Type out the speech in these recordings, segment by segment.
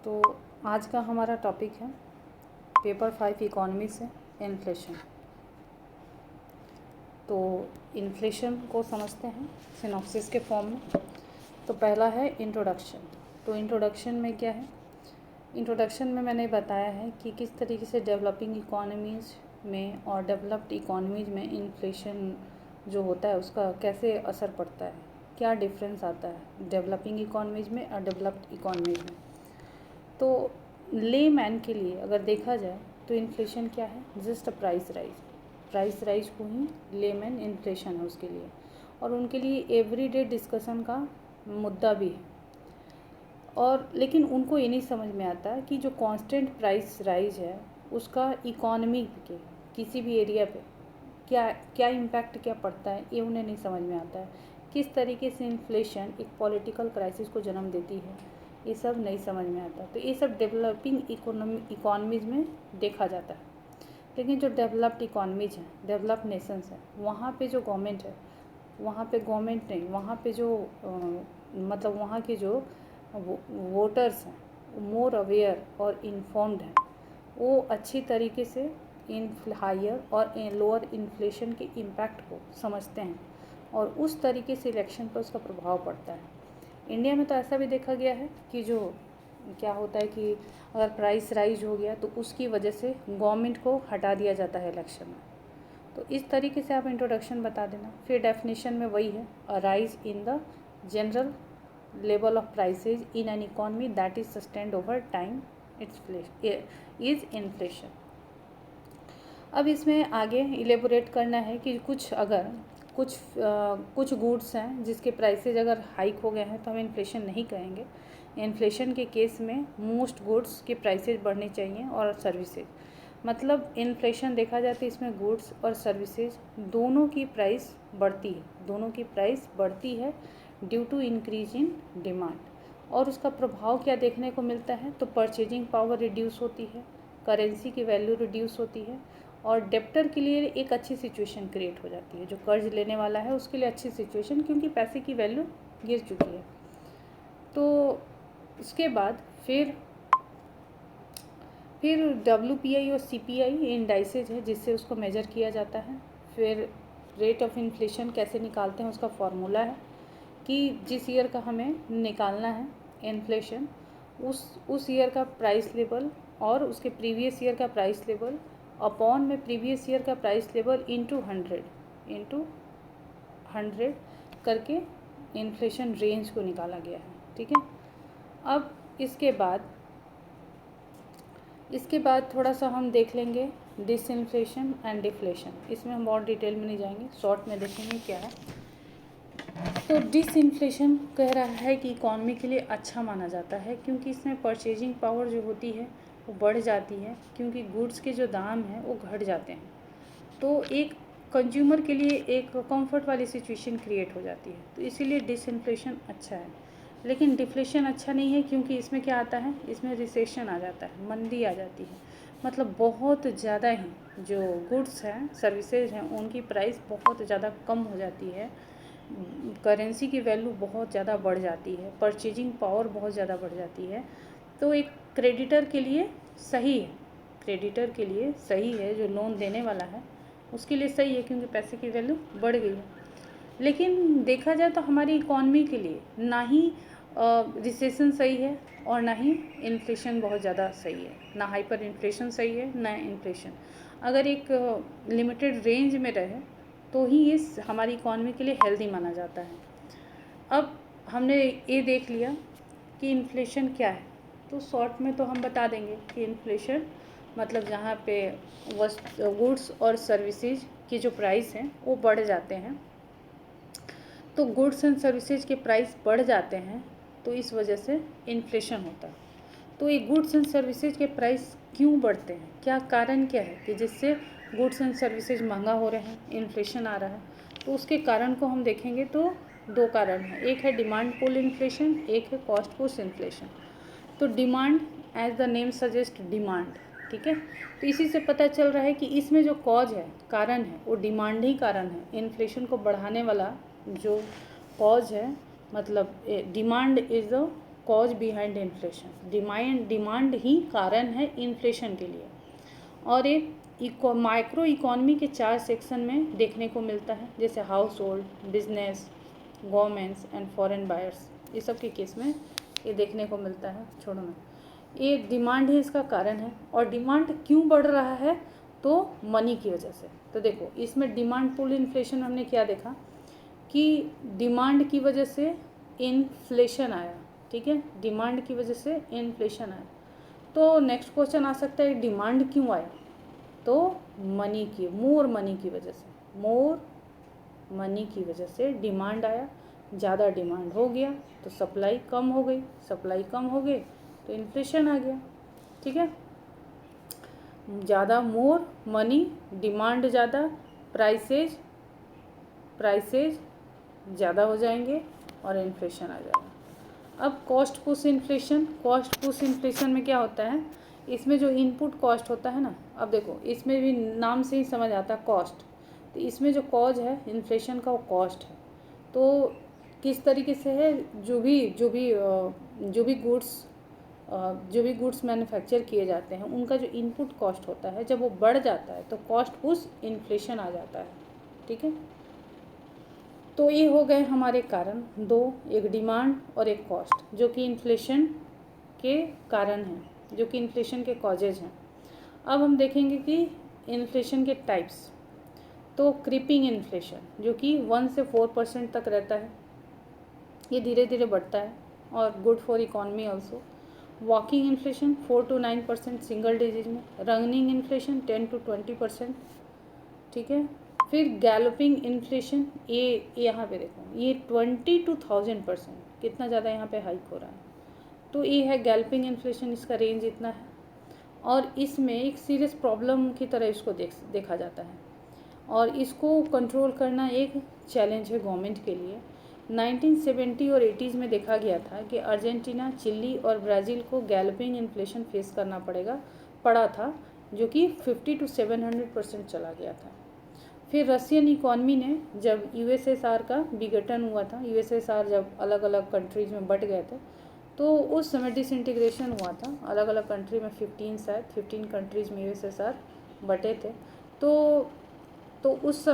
तो आज का हमारा टॉपिक है पेपर 5 इकोनॉमी से इन्फ्लेशन। तो इन्फ्लेशन को समझते हैं सिनॉप्सिस के फॉर्म में। तो पहला है इंट्रोडक्शन। तो इंट्रोडक्शन में क्या है? इंट्रोडक्शन में मैंने बताया है कि किस तरीके से डेवलपिंग इकोनॉमीज़ में और डेवलप्ड इकोनॉमीज़ में इन्फ्लेशन जो होता है उसका कैसे असर पड़ता है, क्या डिफरेंस आता है डेवलपिंग इकोनॉमीज़ में और डेवलप्ड इकोनॉमीज़ में। तो ले मैन के लिए अगर देखा जाए तो इन्फ्लेशन क्या है? जस्ट अ प्राइस राइज को ही ले मैन इन्फ्लेशन है उसके लिए, और उनके लिए एवरीडे डिस्कशन का मुद्दा भी है। और लेकिन उनको ये नहीं समझ में आता कि जो कांस्टेंट प्राइस राइज है उसका इकोनॉमी के किसी भी एरिया पे क्या क्या इम्पैक्ट क्या पड़ता है, ये उन्हें नहीं समझ में आता है। किस तरीके से इन्फ्लेशन एक पॉलिटिकल क्राइसिस को जन्म देती है, ये सब नहीं समझ में आता। तो ये सब डेवलपिंग इकोनॉमीज़ में देखा जाता है। लेकिन जो डेवलप्ड इकोनॉमीज हैं, डेवलप्ड नेशंस हैं, वहाँ पे जो गवर्नमेंट है, वहाँ पे गवर्नमेंट नहीं, वहाँ पे जो मतलब वहाँ के जो वोटर्स हैं मोर अवेयर और इन्फॉर्म्ड हैं, वो अच्छी तरीके से इन हायर और लोअर इन्फ्लेशन के इम्पैक्ट को समझते हैं और उस तरीके से इलेक्शन पर उसका प्रभाव पड़ता है। इंडिया में तो ऐसा भी देखा गया है कि जो क्या होता है कि अगर प्राइस राइज हो गया तो उसकी वजह से गवर्नमेंट को हटा दिया जाता है इलेक्शन में। तो इस तरीके से आप इंट्रोडक्शन बता देना। फिर डेफिनेशन में वही है, a rise in the general level of prices in an economy that is sustained over time is inflation. अब इसमें आगे इलेबोरेट करना है कि कुछ गुड्स हैं जिसके प्राइसेज अगर हाइक हो गए हैं तो हम इन्फ्लेशन नहीं कहेंगे। इन्फ्लेशन के केस में मोस्ट गुड्स के प्राइसेज बढ़ने चाहिए और सर्विसेज, मतलब इन्फ्लेशन देखा जाए तो इसमें गुड्स और सर्विसेज दोनों की प्राइस बढ़ती है due to increase in demand. और उसका प्रभाव क्या देखने को मिलता है? तो परचेजिंग पावर रिड्यूस होती है, करेंसी की वैल्यू रिड्यूस होती है और डेप्टर के लिए एक अच्छी सिचुएशन क्रिएट हो जाती है। जो कर्ज लेने वाला है उसके लिए अच्छी सिचुएशन, क्योंकि पैसे की वैल्यू गिर चुकी है। तो उसके बाद फिर WPI और CPI इंडाइसेज है जिससे उसको मेजर किया जाता है। फिर रेट ऑफ इन्फ्लेशन कैसे निकालते हैं उसका फॉर्मूला है कि जिस ईयर का हमें निकालना है इन्फ्लेशन, उस ईयर का प्राइस लेवल और उसके प्रीवियस ईयर का प्राइस लेवल अपॉन में प्रीवियस ईयर का प्राइस लेवल इंटू 100 करके इन्फ्लेशन रेंज को निकाला गया है। ठीक है। अब इसके बाद थोड़ा सा हम देख लेंगे डिसइन्फ्लेशन एंड डिफ्लेशन। इसमें हम बहुत डिटेल में नहीं जाएंगे, शॉर्ट में देखेंगे क्या है। तो डिसइन्फ्लेशन कह रहा है कि इकॉनमी के लिए अच्छा माना जाता है क्योंकि इसमें परचेजिंग पावर जो होती है वो बढ़ जाती है, क्योंकि गुड्स के जो दाम हैं वो घट जाते हैं। तो एक कंज्यूमर के लिए एक कंफर्ट वाली सिचुएशन क्रिएट हो जाती है। तो इसीलिए डिसइन्फ्लेशन अच्छा है। लेकिन डिफ्लेशन अच्छा नहीं है क्योंकि इसमें क्या आता है, इसमें रिसेशन आ जाता है, मंदी आ जाती है। मतलब बहुत ज़्यादा ही जो गुड्स हैं, सर्विसेज हैं, उनकी प्राइस बहुत ज़्यादा कम हो जाती है, करेंसी की वैल्यू बहुत ज़्यादा बढ़ जाती है, परचेजिंग पावर बहुत ज़्यादा बढ़ जाती है। तो एक क्रेडिटर के लिए सही है, जो लोन देने वाला है उसके लिए सही है क्योंकि पैसे की वैल्यू बढ़ गई है। लेकिन देखा जाए तो हमारी इकॉनमी के लिए ना ही रिसेशन सही है और ना ही इन्फ्लेशन बहुत ज़्यादा सही है, ना हाइपर इन्फ्लेशन सही है ना इन्फ्लेशन। अगर एक लिमिटेड रेंज में रहे तो ही ये हमारी इकॉनमी के लिए हेल्दी माना जाता है। अब हमने ये देख लिया कि इन्फ्लेशन क्या है, तो शॉर्ट में तो हम बता देंगे कि इन्फ्लेशन मतलब जहाँ पे गुड्स और सर्विसेज की जो प्राइस हैं वो बढ़ जाते हैं। तो गुड्स एंड सर्विसेज के प्राइस बढ़ जाते हैं तो इस वजह से इन्फ्लेशन होता है। तो ये गुड्स एंड सर्विसेज के प्राइस क्यों बढ़ते हैं, क्या कारण क्या है कि जिससे गुड्स एंड सर्विसेज महंगा हो रहे हैं, इन्फ्लेशन आ रहा है? तो उसके कारण को हम देखेंगे तो दो कारण हैं, एक है डिमांड पुल इन्फ्लेशन, एक है कॉस्ट पुश इन्फ्लेशन। तो demand as the name suggest demand, ठीक है। तो इसी से पता चल रहा है कि इसमें जो कॉज है, कारण है, वो डिमांड ही कारण है। इन्फ्लेशन को बढ़ाने वाला जो कॉज है, मतलब demand is the cause behind inflation, demand ही कारण है इन्फ्लेशन के लिए। और एक माइक्रो इकोनॉमी के 4 सेक्शन में देखने को मिलता है, जैसे house hold, business, governments and foreign buyers, ये सब के केस में ये देखने को मिलता है। छोड़ो ना, ये डिमांड ही इसका कारण है। और डिमांड क्यों बढ़ रहा है? तो मनी की वजह से। तो देखो इसमें डिमांड पुल इन्फ्लेशन हमने क्या देखा कि डिमांड की वजह से इन्फ्लेशन आया, ठीक है, डिमांड की वजह से इन्फ्लेशन आया। तो नेक्स्ट क्वेश्चन आ सकता है डिमांड क्यों आया? तो मनी की, मोर मनी की वजह से, मोर मनी की वजह से डिमांड आया। ज़्यादा डिमांड हो गया तो सप्लाई कम हो गई, सप्लाई कम हो गई तो इन्फ्लेशन आ गया, ठीक है। ज़्यादा, मोर मनी, डिमांड ज़्यादा, प्राइसेज ज़्यादा हो जाएंगे और इन्फ्लेशन आ जाएगा। अब कॉस्ट पुश इन्फ्लेशन में क्या होता है, इसमें जो इनपुट कॉस्ट होता है ना, अब देखो इसमें भी नाम से ही समझ आता है कॉस्ट, तो इसमें जो कॉज है इन्फ्लेशन का वो कॉस्ट है। तो किस तरीके से है, जो भी गुड्स मैन्युफैक्चर किए जाते हैं उनका जो इनपुट कॉस्ट होता है जब वो बढ़ जाता है तो कॉस्ट पुश इन्फ्लेशन आ जाता है, ठीक है। तो ये हो गए हमारे कारण दो, एक डिमांड और एक कॉस्ट, जो कि इन्फ्लेशन के कारण हैं, जो कि इन्फ्लेशन के कॉजेज हैं। अब हम देखेंगे कि इन्फ्लेशन के टाइप्स। तो क्रीपिंग इन्फ्लेशन जो कि 1 से 4% तक रहता है, ये धीरे धीरे बढ़ता है और good for economy also. Walking inflation 4 to 9% single digit में। रनिंग इन्फ्लेशन 10 to 20%, ठीक है। फिर गैलोपिंग इन्फ्लेशन, ये यहाँ पे देखो ये 20 to 1000%, कितना ज़्यादा यहाँ पे हाइक हो रहा है। तो ये है गैलोपिंग इन्फ्लेशन, इसका रेंज इतना है और इसमें एक सीरियस प्रॉब्लम की तरह इसको देखा जाता है और इसको कंट्रोल करना एक चैलेंज है गवर्नमेंट के लिए। 1970 और 80s में देखा गया था कि अर्जेंटीना, चिली और ब्राज़ील को गैलोपिंग इन्फ्लेशन फेस करना पड़ा था, जो कि 50 to 700% चला गया था। फिर रशियन इकॉनमी ने, जब यूएसएसआर का विघटन हुआ था, यूएसएसआर जब अलग अलग कंट्रीज में बट गए थे, तो उस समय डिसइंटीग्रेशन हुआ था अलग अलग कंट्री में, 15 कंट्रीज में यूएसएसआर बटे थे। तो उस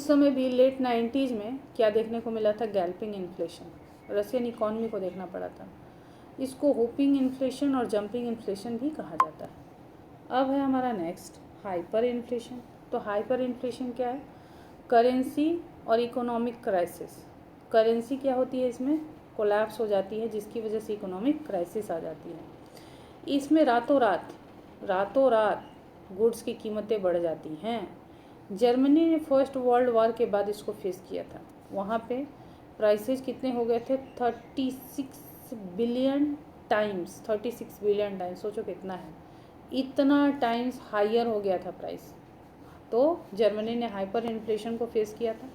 समय भी लेट 90s में क्या देखने को मिला था, गैल्पिंग इन्फ्लेशन, रशियन इकॉनमी को देखना पड़ा था। इसको होपिंग इन्फ्लेशन और जंपिंग इन्फ्लेशन भी कहा जाता है। अब है हमारा नेक्स्ट हाइपर इन्फ्लेशन। तो हाइपर इन्फ्लेशन क्या है? करेंसी और इकोनॉमिक क्राइसिस। करेंसी क्या होती है, इसमें कोलैप्स हो जाती है जिसकी वजह से इकोनॉमिक क्राइसिस आ जाती है। इसमें रातों रात गुड्स की कीमतें बढ़ जाती हैं। जर्मनी ने फर्स्ट वर्ल्ड वॉर के बाद इसको फेस किया था। वहाँ पे प्राइसेस कितने हो गए थे, 36 बिलियन टाइम्स, सोचो कितना है, इतना टाइम्स हायर हो गया था प्राइस। तो जर्मनी ने हाइपर इन्फ्लेशन को फेस किया था।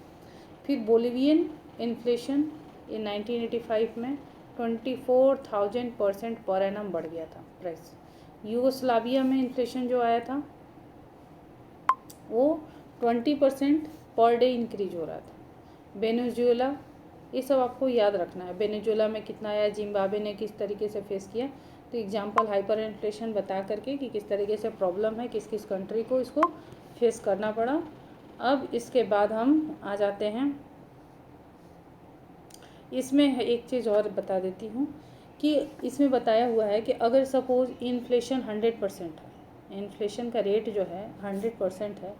फिर बोलिवियन इन्फ्लेशन इन 1985 में 24,000% पर एनम बढ़ गया था प्राइस। यूगोस्लाविया में इन्फ्लेशन जो आया था वो 20% पर डे इंक्रीज हो रहा था। वेनेजुएला, ये सब आपको याद रखना है, वेनेजुएला में कितना आया, जिम्बाब्वे ने किस तरीके से फेस किया। तो एग्जांपल हाइपर इन्फ्लेशन बता करके कि किस तरीके से प्रॉब्लम है, किस किस कंट्री को इसको फेस करना पड़ा। अब इसके बाद हम आ जाते हैं, इसमें एक चीज़ और बता देती हूँ कि इसमें बताया हुआ है कि अगर सपोज़ इन्फ्लेशन 100% है, इन्फ्लेशन का रेट जो है 100% है,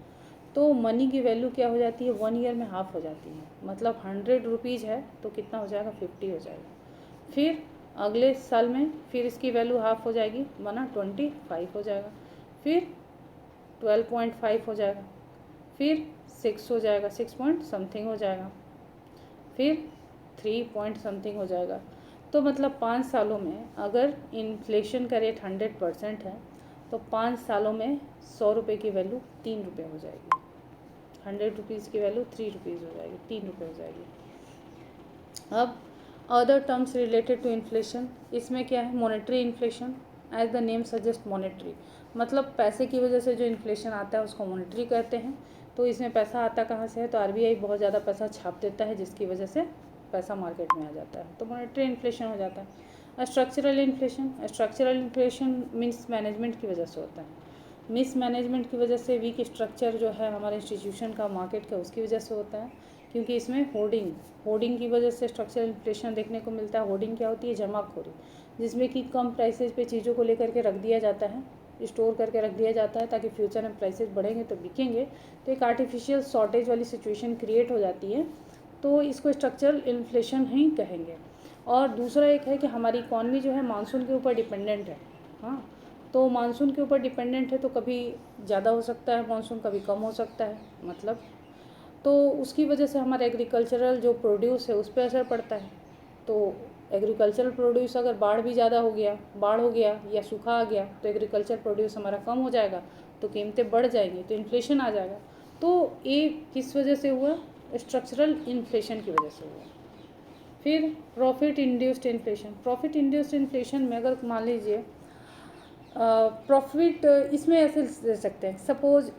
तो मनी की वैल्यू क्या हो जाती है, 1 ईयर में हाफ हो जाती है। मतलब 100 रुपीज़ है तो कितना हो जाएगा, 50 हो जाएगा। फिर अगले साल में फिर इसकी वैल्यू हाफ हो जाएगी, माना 25 हो जाएगा। फिर 12.5 हो जाएगा, फिर 6 हो जाएगा, 6 पॉइंट समथिंग हो जाएगा, फिर 3 पॉइंट समथिंग हो जाएगा। तो मतलब 5 सालों में अगर इन्फ्लेशन का रेट 100% है तो 5 सालों में 100 रुपये की वैल्यू 3 रुपये हो जाएगी, 100 रुपीज़ की वैल्यू 3 रुपीज़ हो जाएगी, 3 रुपये हो जाएगी। अब other terms related to inflation, इसमें क्या है, monetary inflation, as the name suggest monetary, मतलब पैसे की वजह से जो इन्फ्लेशन आता है उसको मॉनेटरी कहते हैं। तो इसमें पैसा आता कहाँ से है, तो आरबीआई बहुत ज़्यादा पैसा छाप देता है जिसकी वजह से पैसा मार्केट में आ जाता है, तो मॉनेटरी इन्फ्लेशन हो जाता है। स्ट्रक्चरल इन्फ्लेशन मीन्स मैनेजमेंट की वजह से होता है। मिस मैनेजमेंट की वजह से, वीक स्ट्रक्चर जो है हमारे इंस्टीट्यूशन का, मार्केट का, उसकी वजह से होता है, क्योंकि इसमें होर्डिंग की वजह से स्ट्रक्चरल इन्फ्लेशन देखने को मिलता है। होर्डिंग क्या होती है? जमाखोरी, जिसमें कि कम प्राइसेज पे चीज़ों को लेकर के रख दिया जाता है, स्टोर करके रख दिया जाता है, ताकि फ्यूचर में प्राइसेज बढ़ेंगे तो बिकेंगे, तो एक आर्टिफिशियल शॉर्टेज वाली सिचुएशन क्रिएट हो जाती है, तो इसको स्ट्रक्चरल इन्फ्लेशन ही कहेंगे। और दूसरा एक है कि हमारी इकॉनमी जो है मानसून के ऊपर डिपेंडेंट है। हाँ, तो मानसून के ऊपर डिपेंडेंट है, तो कभी ज़्यादा हो सकता है मानसून, कभी कम हो सकता है, मतलब तो उसकी वजह से हमारा एग्रीकल्चरल जो प्रोड्यूस है उस पर असर पड़ता है। तो एग्रीकल्चरल प्रोड्यूस अगर बाढ़ हो गया या सूखा आ गया, तो एग्रीकल्चर प्रोड्यूस हमारा कम हो जाएगा, तो कीमतें बढ़ जाएंगी, तो इन्फ्लेशन आ जाएगा। तो ये किस वजह से हुआ? स्ट्रक्चरल इन्फ्लेशन की वजह से हुआ। फिर प्रॉफिट इंड्यूस्ड इन्फ्लेशन में अगर मान लीजिए प्रॉफिट, इसमें ऐसे दे सकते हैं, सपोज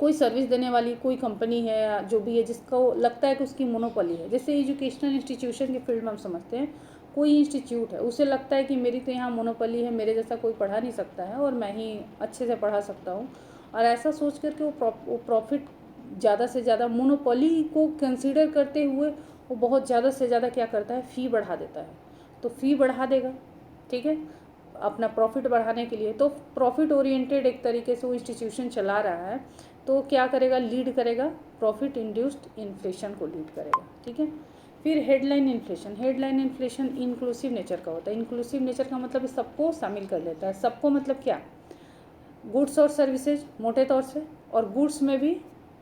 कोई सर्विस देने वाली कोई कंपनी है या जो भी है, जिसको लगता है कि उसकी मोनोपोली है, जैसे एजुकेशनल इंस्टीट्यूशन के फील्ड में हम समझते हैं, कोई इंस्टीट्यूट है, उसे लगता है कि मेरी तो यहाँ मोनोपोली है, मेरे जैसा कोई पढ़ा नहीं सकता है और मैं ही अच्छे से पढ़ा सकता हूँ, और ऐसा सोच करके वो प्रॉफिट ज़्यादा से ज़्यादा मोनोपोली को कंसीडर करते हुए वो बहुत ज़्यादा से ज़्यादा क्या करता है? फ़ी बढ़ा देता है। तो फ़ी बढ़ा देगा, ठीक है, अपना प्रॉफिट बढ़ाने के लिए। तो प्रॉफिट ओरिएंटेड एक तरीके से वो इंस्टीट्यूशन चला रहा है, तो क्या करेगा? लीड करेगा, प्रॉफिट इंड्यूस्ड इन्फ्लेशन को लीड करेगा, ठीक है। फिर हेडलाइन इन्फ्लेशन इंक्लूसिव नेचर का होता है। इंक्लूसिव नेचर का मतलब सबको शामिल कर लेता है। सबको मतलब क्या? गुड्स और सर्विसेज मोटे तौर से, और गुड्स में भी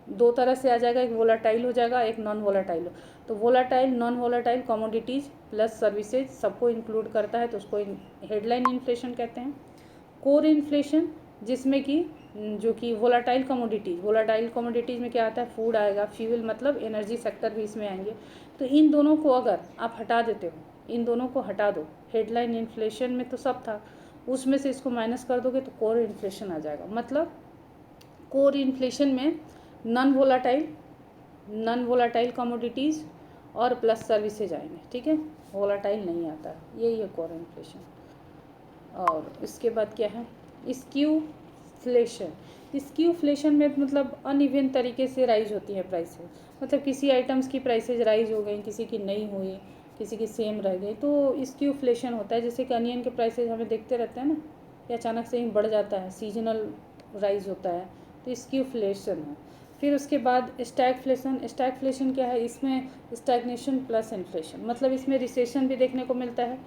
दो तरह से आ जाएगा, एक वोलाटाइल हो जाएगा, एक नॉन वोलाटाइल हो। तो volatile, non volatile, commodities plus services सबको इंक्लूड करता है, तो उसको हेडलाइन इन्फ्लेशन कहते हैं। कोर इन्फ्लेशन, जिसमें कि जो कि वोलाटाइल कमोडिटीज़ में क्या आता है? फूड आएगा, फ्यूल मतलब एनर्जी सेक्टर भी इसमें आएंगे। तो इन दोनों को अगर आप हटा देते हो, इन दोनों को हटा दो, हेडलाइन इन्फ्लेशन में तो सब था, उसमें से इसको माइनस कर दोगे तो कोर इन्फ्लेशन आ जाएगा। मतलब कोर इन्फ्लेशन में नॉन वोलाटाइल कमोडिटीज़ और प्लस सर्विसेज आएंगे, ठीक है, वोलाटाइल नहीं आता है, यही है कोर इन्फ्लेशन। और इसके बाद क्या है? स्क्यूफ्लेशन में मतलब अनइवन तरीके से राइज होती है प्राइसेज, मतलब किसी आइटम्स की प्राइसेज राइज हो गई, किसी की नहीं हुई, किसी की सेम रह गई, तो स्क्यूफ्लेशन होता है। जैसे कि अनियन के प्राइसेज हमें देखते रहते हैं ना, कि अचानक से ही बढ़ जाता है, सीजनल राइज होता है, तो स्क्यूफ्लेशन है। फिर उसके बाद स्टैगफ्लेशन क्या है? इसमें स्टैग्नेशन प्लस इन्फ्लेशन, मतलब इसमें रिसेशन भी देखने को मिलता है,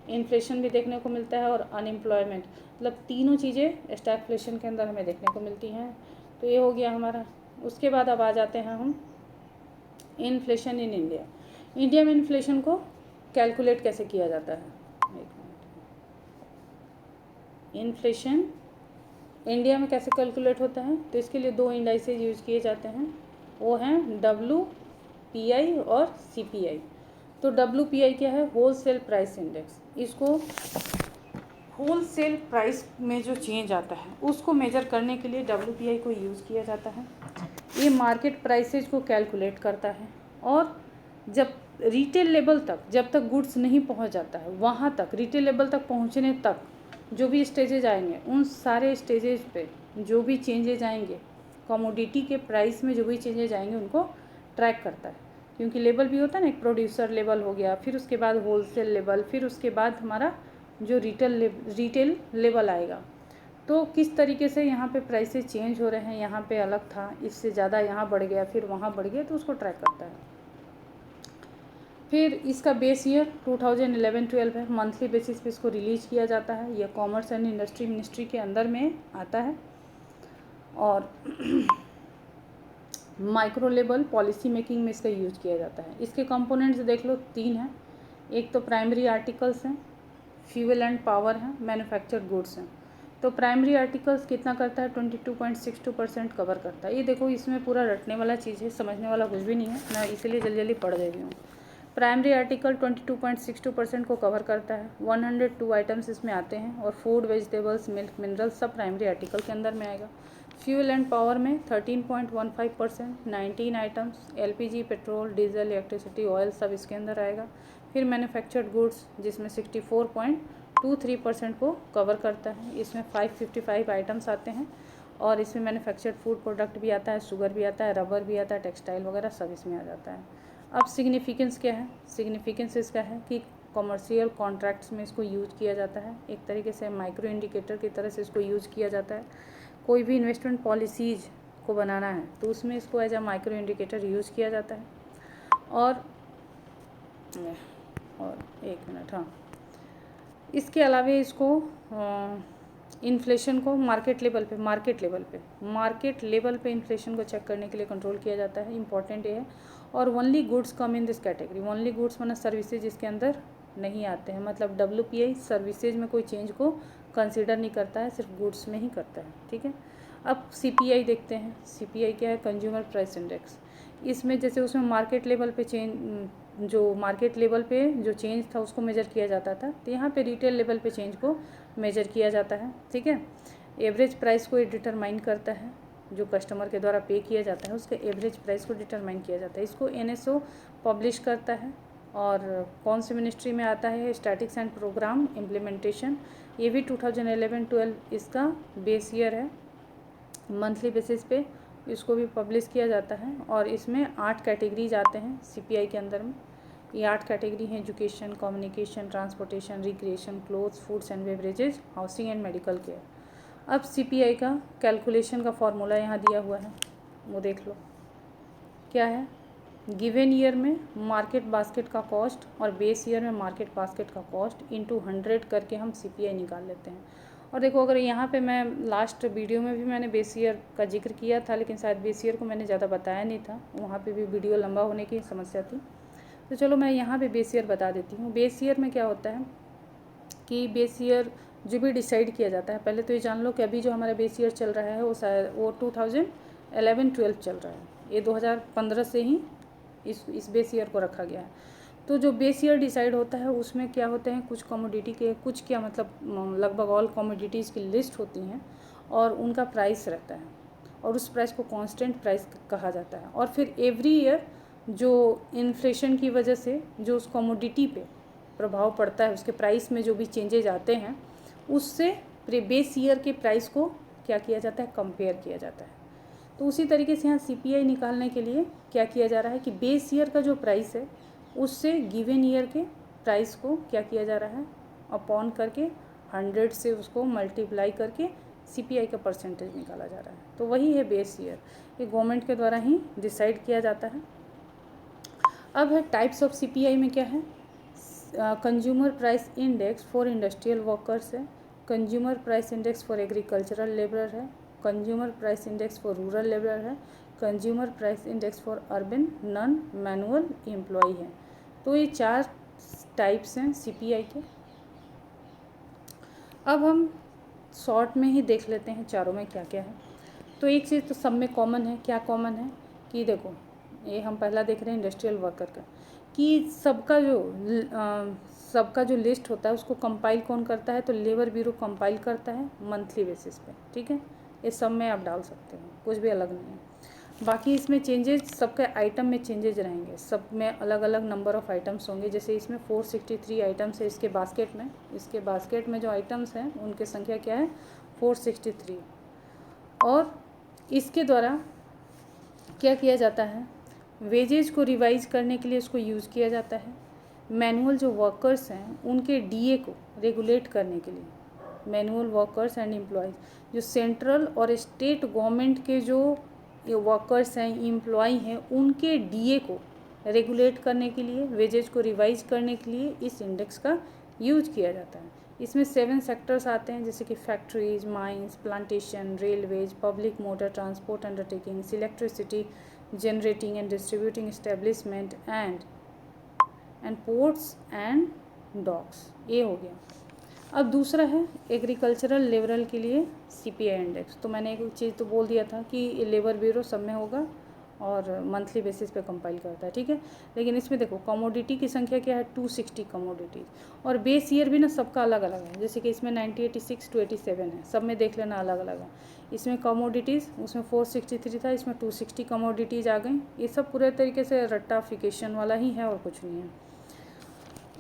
इन्फ्लेशन भी देखने को मिलता है, और अनएम्प्लॉयमेंट, मतलब तीनों चीज़ें स्टैगफ्लेशन के अंदर हमें देखने को मिलती हैं। तो ये हो गया हमारा। उसके बाद अब आ जाते हैं हम इन्फ्लेशन इन इंडिया। इंडिया में इन्फ्लेशन को कैलकुलेट कैसे किया जाता है? एक मिनट, इन्फ्लेशन इंडिया में कैसे कैलकुलेट होता है? तो इसके लिए दो इंडाइसेज यूज़ किए जाते हैं, वो हैं WPI और CPI। तो WPI क्या है? Wholesale price index. इसको होलसेल प्राइस में जो चेंज आता है उसको मेजर करने के लिए WPI को यूज़ किया जाता है। ये मार्केट प्राइसेज को कैलकुलेट करता है, और जब रिटेल लेवल तक, जब तक गुड्स नहीं पहुंच जाता है, वहाँ तक, रिटेल लेवल तक पहुँचने तक जो भी स्टेजेज आएंगे, उन सारे स्टेजेज पे जो भी चेंजेज आएंगे, कमोडिटी के प्राइस में जो भी चेंजेज आएंगे, उनको ट्रैक करता है। क्योंकि लेवल भी होता है ना, एक प्रोड्यूसर लेवल हो गया, फिर उसके बाद होलसेल लेवल, फिर उसके बाद हमारा जो रिटेल लेवल आएगा। तो किस तरीके से यहाँ पे प्राइसेस चेंज हो रहे हैं, यहाँ पे अलग था, इससे ज़्यादा यहाँ बढ़ गया, फिर वहाँ बढ़ गया, तो उसको ट्रैक करता है। फिर इसका बेस ईयर 2011-12 है, मंथली बेसिस पे इसको रिलीज किया जाता है। यह कॉमर्स एंड इंडस्ट्री मिनिस्ट्री के अंदर में आता है। और माइक्रो लेवल पॉलिसी मेकिंग में इसका यूज किया जाता है। इसके कंपोनेंट्स देख लो, 3 हैं। एक तो प्राइमरी आर्टिकल्स हैं, फ्यूल एंड पावर हैं, मैन्युफैक्चर्ड गुड्स हैं। तो प्राइमरी आर्टिकल्स कितना करता है? 22.62% कवर करता है। ये देखो, इसमें पूरा रटने वाला चीज़ है, समझने वाला कुछ भी नहीं है, मैं इसीलिए जल्दी जल्दी पढ़ दे रही हूँ। प्राइमरी आर्टिकल 22.62% को कवर करता है। 102 आइटम्स इसमें आते हैं, और फूड, वेजिटेबल्स, मिल्क, मिनरल्स सब प्राइमरी आर्टिकल के अंदर में आएगा। फ्यूल एंड पावर में 13.15%, 19 items, LPG, petrol, diesel, electricity, oil सब इसके अंदर आएगा। फिर मैन्युफैक्चर्ड गुड्स जिसमें 64.23% को कवर करता है। इसमें 555 आइटम्स आते हैं और इसमें मैन्युफैक्चर्ड फूड प्रोडक्ट भी आता है, शुगर भी आता है, रबर भी आता है, टेक्सटाइल वगैरह सब इसमें आ जाता है। अब सिग्निफिकेंस क्या है? सिग्निफिकेंस इसका है कि कॉमर्शियल कॉन्ट्रैक्ट्स में इसको यूज किया जाता है। एक तरीके से माइक्रो इंडिकेटर की तरह से इसको यूज किया जाता है। कोई भी इन्वेस्टमेंट पॉलिसीज को बनाना है तो उसमें इसको as a micro indicator use किया जाता है। और एक मिनट, हाँ, इसके अलावा इसको इन्फ्लेशन को मार्केट लेवल पे इन्फ्लेशन को चेक करने के लिए कंट्रोल किया जाता है। इंपॉर्टेंट ये है। और only goods come in this category. Only goods मतलब सर्विसेज इसके अंदर नहीं आते हैं। मतलब WPI सर्विसेज में कोई चेंज को कंसिडर नहीं करता है, सिर्फ गुड्स में ही करता है। ठीक है। अब CPI देखते हैं। CPI क्या है? Consumer price index. इसमें जैसे उसमें मार्केट लेवल पे जो चेंज था उसको मेजर किया जाता था, तो यहाँ पे रिटेल लेवल पे चेंज को मेजर किया जाता है। ठीक है। एवरेज प्राइस को डिटरमाइन करता है, जो कस्टमर के द्वारा पे किया जाता है उसके एवरेज प्राइस को डिटरमाइन किया जाता है। इसको NSO पब्लिश करता है। और कौन सी मिनिस्ट्री में आता है? Statistics and programme implementation. ये भी 2011-12 इसका बेस ईयर है। मंथली बेसिस पे इसको भी पब्लिश किया जाता है। और इसमें 8 कैटेगरीज आते हैं CPI के अंदर में। ये 8 कैटेगरी हैं: education, communication, transportation, recreation, clothes, foods and beverages, housing and medical care. अब CPI का कैलकुलेशन का फॉर्मूला यहाँ दिया हुआ है, वो देख लो क्या है। गिवन ईयर में मार्केट बास्केट का कॉस्ट और बेस ईयर में मार्केट बास्केट का कॉस्ट इंटू 100 करके हम CPI निकाल लेते हैं। और देखो, अगर यहाँ पे मैं लास्ट वीडियो में भी मैंने बेस ईयर का जिक्र किया था, लेकिन शायद बेस ईयर को मैंने ज़्यादा बताया नहीं था, वहाँ पे भी वीडियो लंबा होने की समस्या थी। तो चलो मैं यहाँ पे बेस ईयर बता देती हूँ। बेस ईयर में क्या होता है कि बेस ईयर जो भी डिसाइड किया जाता है, पहले तो ये जान लो कि अभी जो हमारा बेस ईयर चल रहा है वो 2011-12 चल रहा है। ये 2015 से ही इस बेस ईयर को रखा गया है। तो जो बेस ईयर डिसाइड होता है उसमें क्या होते हैं, कुछ कमोडिटी के लगभग ऑल कमोडिटीज़ की लिस्ट होती हैं और उनका प्राइस रहता है और उस प्राइस को कांस्टेंट प्राइस कहा जाता है। और फिर एवरी ईयर जो इन्फ्लेशन की वजह से जो उस कमोडिटी पे प्रभाव पड़ता है, उसके प्राइस में जो भी चेंजेज आते हैं, उससे बेस ईयर के प्राइस को क्या किया जाता है, कंपेयर किया जाता है। तो उसी तरीके से यहाँ CPI निकालने के लिए क्या किया जा रहा है कि बेस ईयर का जो प्राइस है उससे गिवन ईयर के प्राइस को क्या किया जा रहा है, अपॉन करके 100 से उसको मल्टीप्लाई करके CPI का परसेंटेज निकाला जा रहा है। तो वही है बेस ईयर। ये गवर्नमेंट के द्वारा ही डिसाइड किया जाता है। अब है टाइप्स ऑफ CPI में क्या है। Consumer price index for industrial workers है, consumer price index for agricultural labour है, consumer price index for rural labour है, consumer price index for urban non manual employ है। तो ये 4 टाइप्स हैं CPI के। अब हम शॉर्ट में ही देख लेते हैं चारों में क्या क्या है। तो एक चीज़ तो सब में कॉमन है। क्या कॉमन है कि देखो, ये हम पहला देख रहे हैं इंडस्ट्रियल वर्कर का, कि सबका जो लिस्ट होता है उसको कंपाइल कौन करता है, तो लेबर ब्यूरो कंपाइल करता है मंथली बेसिस पे। ठीक है। ये सब में आप डाल सकते हो, कुछ भी अलग नहीं है। बाकी इसमें चेंजेज सबके आइटम में चेंजेज रहेंगे, सब में अलग अलग नंबर ऑफ़ आइटम्स होंगे। जैसे इसमें 463 आइटम्स है इसके बास्केट में जो आइटम्स हैं उनकी संख्या क्या है, 463। और इसके द्वारा क्या किया जाता है, वेजेज को रिवाइज करने के लिए इसको यूज़ किया जाता है। मैनुअल जो वर्कर्स हैं उनके DA को रेगुलेट करने के लिए, मैनुअल वर्कर्स एंड एम्प्लॉयज़, जो सेंट्रल और स्टेट गवर्नमेंट के जो वर्कर्स हैं, एम्प्लॉय हैं, उनके DA को रेगुलेट करने के लिए, वेजेज को रिवाइज करने के लिए इस इंडेक्स का यूज किया जाता है। इसमें 7 सेक्टर्स आते हैं, जैसे कि factories, mines, plantation, railways, public motor transport undertakings, electricity generating and distributing establishment and ports and docks. ये हो गया। अब दूसरा है एग्रीकल्चरल लेबरल के लिए CPI इंडेक्स। तो मैंने एक चीज़ तो बोल दिया था कि लेबर ब्यूरो सब में होगा और मंथली बेसिस पे कंपाइल करता है, ठीक है। लेकिन इसमें देखो कमोडिटी की संख्या क्या है, 260 कमोडिटीज़, और बेस ईयर भी ना सबका अलग अलग है। जैसे कि इसमें 1986 to 87 है, सब में देख लेना अलग अलग है। इसमें कमोडिटीज़ उसमें 463 था, इसमें 260 कमोडिटीज़ आ गई। ये सब पूरे तरीके से रट्टाफिकेशन वाला ही है और कुछ नहीं है।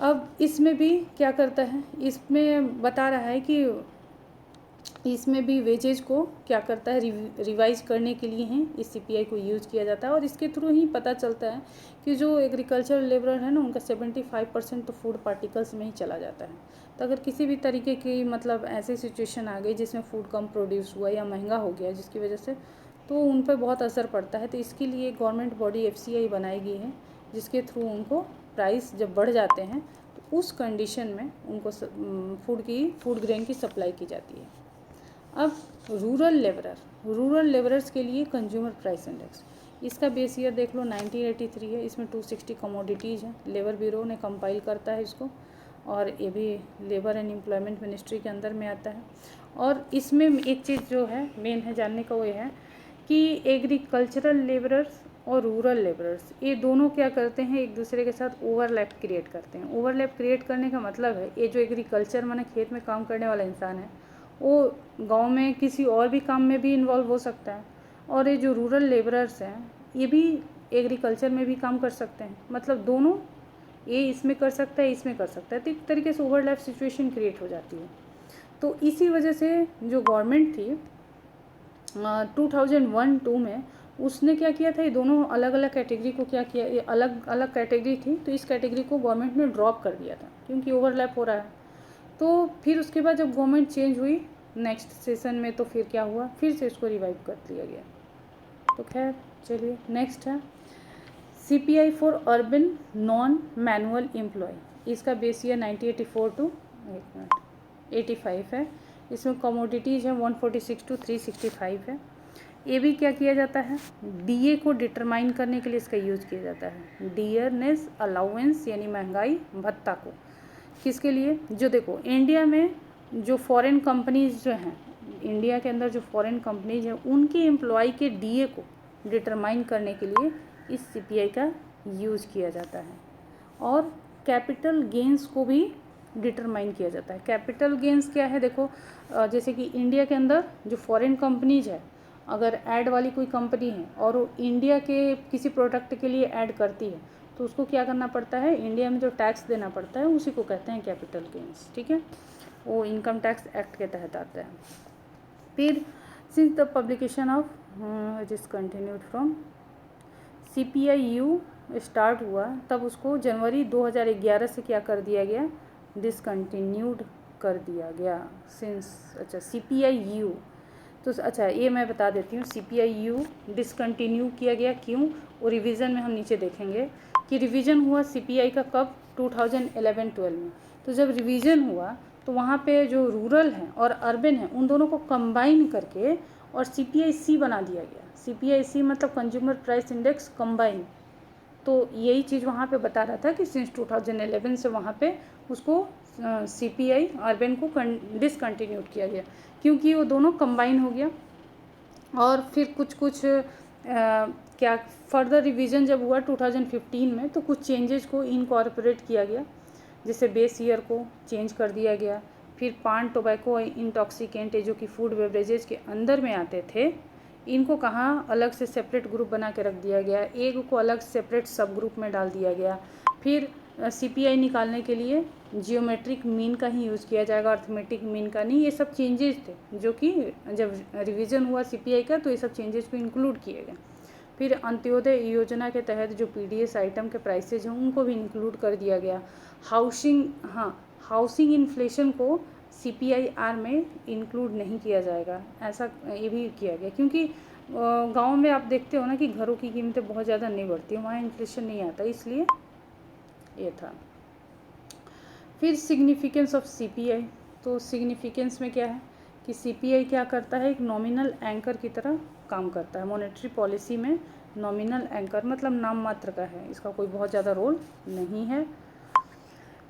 अब इसमें भी क्या करता है, इसमें बता रहा है कि इसमें भी वेजेज को क्या करता है, रिवाइज करने के लिए ही इस सीपीआई को यूज़ किया जाता है। और इसके थ्रू ही पता चलता है कि जो एग्रीकल्चर लेबर है ना, उनका 75% तो फूड पार्टिकल्स में ही चला जाता है। तो अगर किसी भी तरीके की मतलब ऐसी सिचुएशन आ गई जिसमें फूड कम प्रोड्यूस हुआ या महंगा हो गया जिसकी वजह से, तो उन पर बहुत असर पड़ता है। तो इसके लिए गवर्नमेंट बॉडी FCI बनाई गई है, जिसके थ्रू उनको प्राइस जब बढ़ जाते हैं तो उस कंडीशन में उनको फूड ग्रेन की सप्लाई की जाती है। अब रूरल लेबरर्स के लिए कंज्यूमर प्राइस इंडेक्स, इसका बेस ईयर देख लो 1983 है। इसमें 260 कमोडिटीज़ हैं। लेबर ब्यूरो ने कंपाइल करता है इसको, और ये भी लेबर एंड एम्प्लॉयमेंट मिनिस्ट्री के अंदर में आता है। और इसमें एक चीज़ जो है मेन है जानने का, वो ये है कि एग्रीकल्चरल लेबरर्स और रूरल लेबरर्स ये दोनों क्या करते हैं, एक दूसरे के साथ ओवरलैप क्रिएट करते हैं। ओवरलैप क्रिएट करने का मतलब है, ये जो एग्रीकल्चर माने खेत में काम करने वाला इंसान है, वो गांव में किसी और भी काम में भी इन्वॉल्व हो सकता है। और ये जो रूरल लेबरर्स हैं, ये भी एग्रीकल्चर में भी काम कर सकते हैं। मतलब दोनों, ये इसमें कर सकता है, इसमें कर सकता है। तो एक तरीके से ओवरलैप सिचुएशन क्रिएट हो जाती है। तो इसी वजह से जो गवर्नमेंट थी 2001-2 में, उसने क्या किया था, ये दोनों अलग अलग कैटेगरी को क्या किया, ये अलग अलग कैटेगरी थी, तो इस कैटेगरी को गवर्नमेंट ने ड्रॉप कर दिया था क्योंकि ओवरलैप हो रहा है। तो फिर उसके बाद जब गवर्नमेंट चेंज हुई नेक्स्ट सेशन में, तो फिर क्या हुआ, फिर से इसको रिवाइव कर लिया गया। तो खैर चलिए, नेक्स्ट है CPI for urban non manual employ. इसका बेस ईयर 1984 to 85 है। इसमें कमोडिटीज़ है 146 to 365 है। ये भी क्या किया जाता है, DA को डिटरमाइन करने के लिए इसका यूज़ किया जाता है। डियरनेस अलाउंस यानी महंगाई भत्ता को, किसके लिए, जो देखो इंडिया में जो फॉरेन कंपनीज जो हैं, इंडिया के अंदर जो फॉरेन कंपनीज हैं, उनके एम्प्लॉय के DA को डिटरमाइन करने के लिए इस CPI का यूज़ किया जाता है। और कैपिटल गेंस को भी डिटरमाइन किया जाता है। कैपिटल गेंस क्या है, देखो जैसे कि इंडिया के अंदर जो फॉरेन कंपनीज है, अगर ऐड वाली कोई कंपनी है और वो इंडिया के किसी प्रोडक्ट के लिए ऐड करती है, तो उसको क्या करना पड़ता है, इंडिया में जो टैक्स देना पड़ता है उसी को कहते हैं कैपिटल गेंस, ठीक है। वो इनकम टैक्स एक्ट के तहत आता है। फिर since the publication of discontinued from CPI-U start हुआ, तब उसको जनवरी 2011 से क्या कर दिया गया, डिसकंटिन्यूड कर दिया गया। सिंस अच्छा CPI-U, तो अच्छा ये मैं बता देती हूँ, CPI-U डिसकंटिन्यू किया गया क्यों, और रिवीजन में हम नीचे देखेंगे कि रिवीजन हुआ CPI का कब, 2011-12 में। तो जब रिवीजन हुआ तो वहाँ पे जो रूरल हैं और अर्बन हैं, उन दोनों को कंबाइन करके और CPI-C बना दिया गया। CPI-C मतलब कंज्यूमर प्राइस इंडेक्स कंबाइन। तो यही चीज़ वहाँ पे बता रहा था कि सिंस 2011 से वहाँ पे उसको CPI अर्बन को डिसकंटिन्यूड किया गया क्योंकि वो दोनों कंबाइन हो गया। और फिर कुछ क्या फर्दर रिवीजन जब हुआ 2015 में, तो कुछ चेंजेस को इनकॉर्पोरेट किया गया, जैसे बेस ईयर को चेंज कर दिया गया। फिर पान, टोबैको, इंटॉक्सिकेंट जो कि फूड बेवरेजेस के अंदर में आते थे, इनको कहाँ अलग से सेपरेट ग्रुप बना के रख दिया गया, एक को अलग सेपरेट सब ग्रुप में डाल दिया गया। फिर CPI निकालने के लिए जियोमेट्रिक मीन का ही यूज़ किया जाएगा, अर्थमेटिक मीन का नहीं। ये सब चेंजेस थे जो कि जब रिवीजन हुआ CPI का, तो ये सब चेंजेस को इंक्लूड किए गए। फिर अंत्योदय योजना के तहत जो PDS आइटम के प्राइसेज हैं उनको भी इंक्लूड कर दिया गया। हाउसिंग इन्फ्लेशन को CPI-R में इंक्लूड नहीं किया जाएगा, ऐसा ये भी किया गया क्योंकि गांव में आप देखते हो ना कि घरों की कीमतें बहुत ज़्यादा नहीं बढ़ती, वहाँ इन्फ्लेशन नहीं आता, इसलिए ये था। फिर सिग्निफिकेंस ऑफ CPI, तो सिग्निफिकेंस में क्या है कि CPI क्या करता है, एक नॉमिनल एंकर की तरह काम करता है। मॉनेटरी पॉलिसी में नॉमिनल एंकर मतलब नाम मात्र का है, इसका कोई बहुत ज़्यादा रोल नहीं है।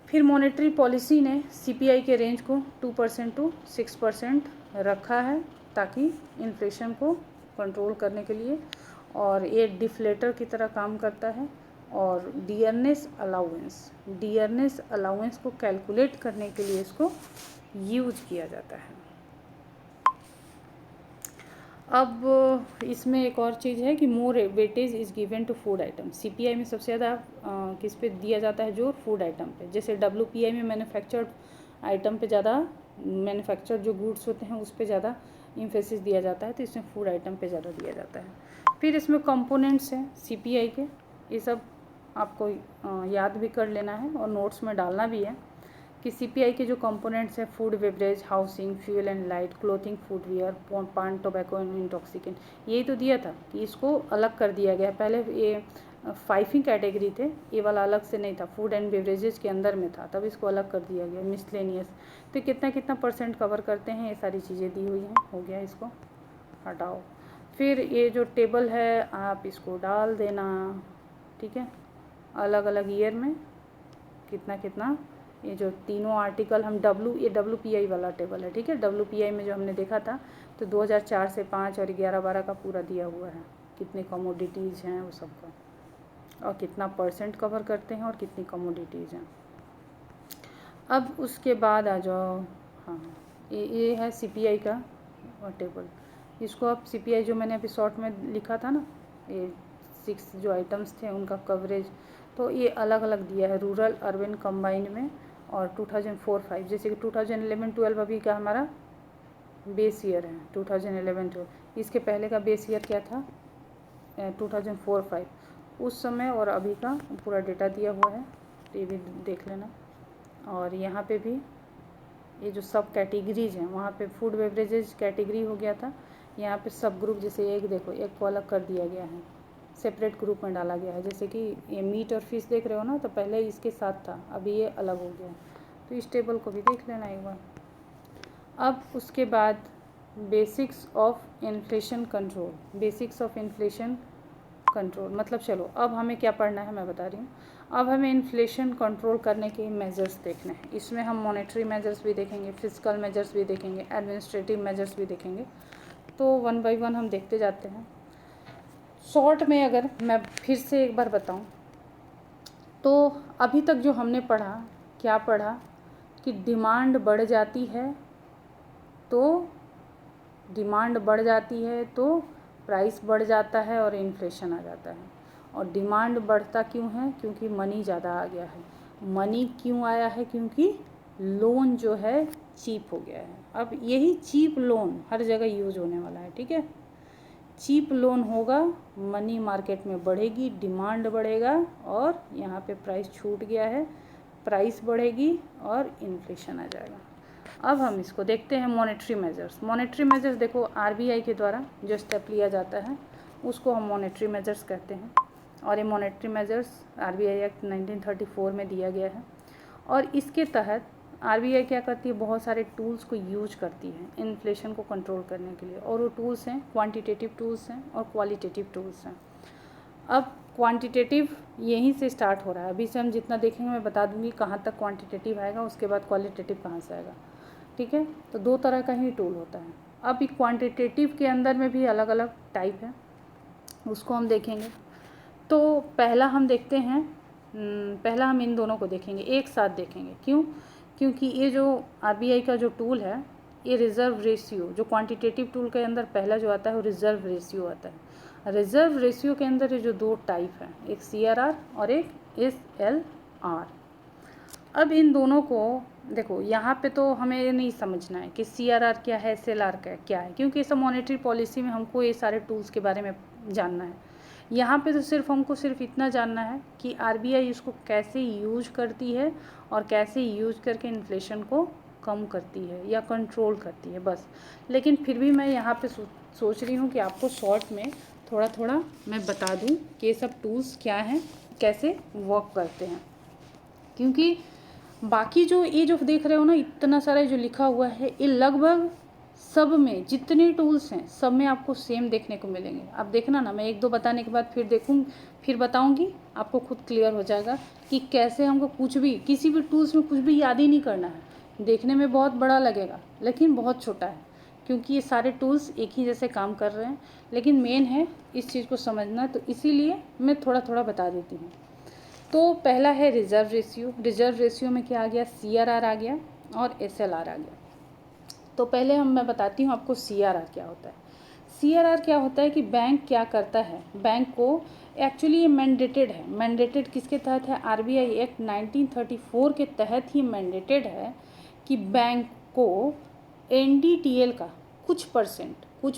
फिर मॉनेटरी पॉलिसी ने CPI के रेंज को 2% to 6% रखा है ताकि इन्फ्लेशन को कंट्रोल करने के लिए। और ये डिफ्लेटर की तरह काम करता है। और डियरनेस अलाउंस को कैलकुलेट करने के लिए इसको यूज किया जाता है। अब इसमें एक और चीज़ है कि more weightage is given to food item. CPI में सबसे ज़्यादा किस पे दिया जाता है, जो फूड आइटम पे। जैसे डब्ल्यूपीआई में मैन्युफैक्चर्ड आइटम पे ज़्यादा, मैन्युफैक्चर्ड जो गुड्स होते हैं उस पे ज़्यादा इम्फेसिस दिया जाता है, तो इसमें फूड आइटम पे ज़्यादा दिया जाता है। फिर इसमें कंपोनेंट्स हैं सीपीआई के, ये सब आपको याद भी कर लेना है और नोट्स में डालना भी है कि सीपीआई के जो कंपोनेंट्स हैं, food, beverage, housing, fuel and light, clothing, footwear, पान, टोबैको एंड इंटॉक्सिकेंट, यही तो दिया था कि इसको अलग कर दिया गया। पहले ये 5 ही कैटेगरी थे, ये वाला अलग से नहीं था, फूड एंड बेवरेजेस के अंदर में था, तब इसको अलग कर दिया गया मिसलेनियस। तो कितना कितना % कवर करते हैं, ये सारी चीज़ें दी हुई हैं। हो गया, इसको हटाओ। फिर ये जो टेबल है आप इसको डाल देना, ठीक है, अलग अलग ईयर में कितना कितना, ये जो तीनों आर्टिकल हम ये डब्ल्यूपीआई वाला टेबल है, ठीक है। डब्ल्यूपीआई में जो हमने देखा था तो 2004 से 5 और 11-12 का पूरा दिया हुआ है, कितने कमोडिटीज़ हैं वो सबका, और कितना % कवर करते हैं और कितनी कमोडिटीज़ हैं। अब उसके बाद आ जाओ, हाँ, ये है सीपीआई का टेबल। इसको आप सीपीआई जो मैंने अभी शॉर्ट में लिखा था ना, ये 6 जो आइटम्स थे उनका कवरेज, तो ये अलग अलग दिया है रूरल अर्बन कंबाइंड में। और 2004-5, जैसे कि 2011-12 अभी का हमारा बेस ईयर है, 2011-12। इसके पहले का बेस ईयर क्या था, 2004-5, उस समय और अभी का पूरा डेटा दिया हुआ है, तो ये भी देख लेना। और यहाँ पे भी ये जो सब कैटेगरीज हैं, वहाँ पे फूड बेवरेजेज कैटेगरी हो गया था, यहाँ पे सब ग्रुप, जैसे एक देखो, एक को अलग कर दिया गया है, सेपरेट ग्रुप में डाला गया है। जैसे कि ये मीट और फिश देख रहे हो ना, तो पहले इसके साथ था, अभी ये अलग हो गया, तो इस टेबल को भी देख लेना एक बार। अब उसके बाद basics of inflation control. Basics of inflation control मतलब, चलो अब हमें क्या पढ़ना है मैं बता रही हूँ। अब हमें इन्फ्लेशन कंट्रोल करने के मेजर्स देखने हैं। इसमें हम मॉनेटरी मेजर्स भी देखेंगे, फिजिकल मेजर्स भी देखेंगे, एडमिनिस्ट्रेटिव मेजर्स भी देखेंगे, तो 1 बाय 1 हम देखते जाते हैं। शॉर्ट में अगर मैं फिर से एक बार बताऊं, तो अभी तक जो हमने पढ़ा, क्या पढ़ा कि डिमांड बढ़ जाती है तो प्राइस बढ़ जाता है और इन्फ्लेशन आ जाता है। और डिमांड बढ़ता क्यों है, क्योंकि मनी ज़्यादा आ गया है। मनी क्यों आया है, क्योंकि लोन जो है चीप हो गया है। अब यही चीप लोन हर जगह यूज होने वाला है, ठीक है। चीप लोन होगा, मनी मार्केट में बढ़ेगी, डिमांड बढ़ेगा, और यहाँ पे प्राइस छूट गया है, प्राइस बढ़ेगी और इन्फ्लेशन आ जाएगा। अब हम इसको देखते हैं मॉनेटरी मेजर्स। मॉनेटरी मेजर्स देखो, आरबीआई के द्वारा जो स्टेप लिया जाता है उसको हम मॉनेटरी मेजर्स कहते हैं। और ये मॉनेटरी मेजर्स आरबीआई एक्ट 1934 में दिया गया है। और इसके तहत आरबीआई क्या करती है, बहुत सारे टूल्स को यूज करती है इन्फ्लेशन को कंट्रोल करने के लिए। और वो टूल्स हैं, क्वांटिटेटिव टूल्स हैं और क्वालिटेटिव टूल्स हैं। अब क्वांटिटेटिव यहीं से स्टार्ट हो रहा है, अभी से हम जितना देखेंगे मैं बता दूंगी कहाँ तक क्वांटिटेटिव आएगा, उसके बाद क्वालिटेटिव कहाँ से आएगा, ठीक है। तो 2 तरह का ही टूल होता है। अब क्वांटिटेटिव के अंदर में भी अलग अलग टाइप है, उसको हम देखेंगे। तो पहला हम देखते हैं, पहला हम इन दोनों को देखेंगे, एक साथ देखेंगे। क्यों, क्योंकि ये जो आरबीआई का जो टूल है, ये रिज़र्व रेशियो, जो क्वांटिटेटिव टूल के अंदर पहला जो आता है वो रिज़र्व रेशियो आता है। रिज़र्व रेशियो के अंदर ये जो 2 टाइप हैं, एक CRR और एक SLR। अब इन दोनों को देखो, यहाँ पे तो हमें ये नहीं समझना है कि CRR क्या है, SLR क्या है, क्योंकि सब मॉनेटरी पॉलिसी में हमको ये सारे टूल्स के बारे में जानना है। यहाँ पे तो हमको सिर्फ इतना जानना है कि आरबीआई इसको कैसे यूज करती है और कैसे यूज करके इन्फ्लेशन को कम करती है या कंट्रोल करती है, बस। लेकिन फिर भी मैं यहाँ पे सोच रही हूँ कि आपको शॉर्ट में थोड़ा थोड़ा मैं बता दूँ कि ये सब टूल्स क्या हैं, कैसे वर्क करते हैं। क्योंकि बाकी जो ये जो देख रहे हो ना, इतना सारा जो लिखा हुआ है, ये लगभग सब में जितने टूल्स हैं सब में आपको सेम देखने को मिलेंगे। आप देखना ना, मैं 1-2 बताने के बाद फिर बताऊंगी, आपको खुद क्लियर हो जाएगा कि कैसे हमको कुछ भी, किसी भी टूल्स में कुछ भी याद ही नहीं करना है। देखने में बहुत बड़ा लगेगा लेकिन बहुत छोटा है, क्योंकि ये सारे टूल्स एक ही जैसे काम कर रहे हैं, लेकिन मेन है इस चीज़ को समझना, तो इसीलिए मैं थोड़ा थोड़ा बता देती हूँ। तो पहला है रिजर्व रेशियो। रिजर्व रेशियो में क्या आ गया, CRR आ गया और SLR आ गया। तो पहले मैं बताती हूँ आपको CRR क्या होता है। CRR क्या होता है कि बैंक क्या करता है, बैंक को एक्चुअली ये मैंडेटेड है। मैंडेटेड किसके तहत है, RBI एक्ट 1934 के तहत ही मैंडेटेड है कि बैंक को NDTL का कुछ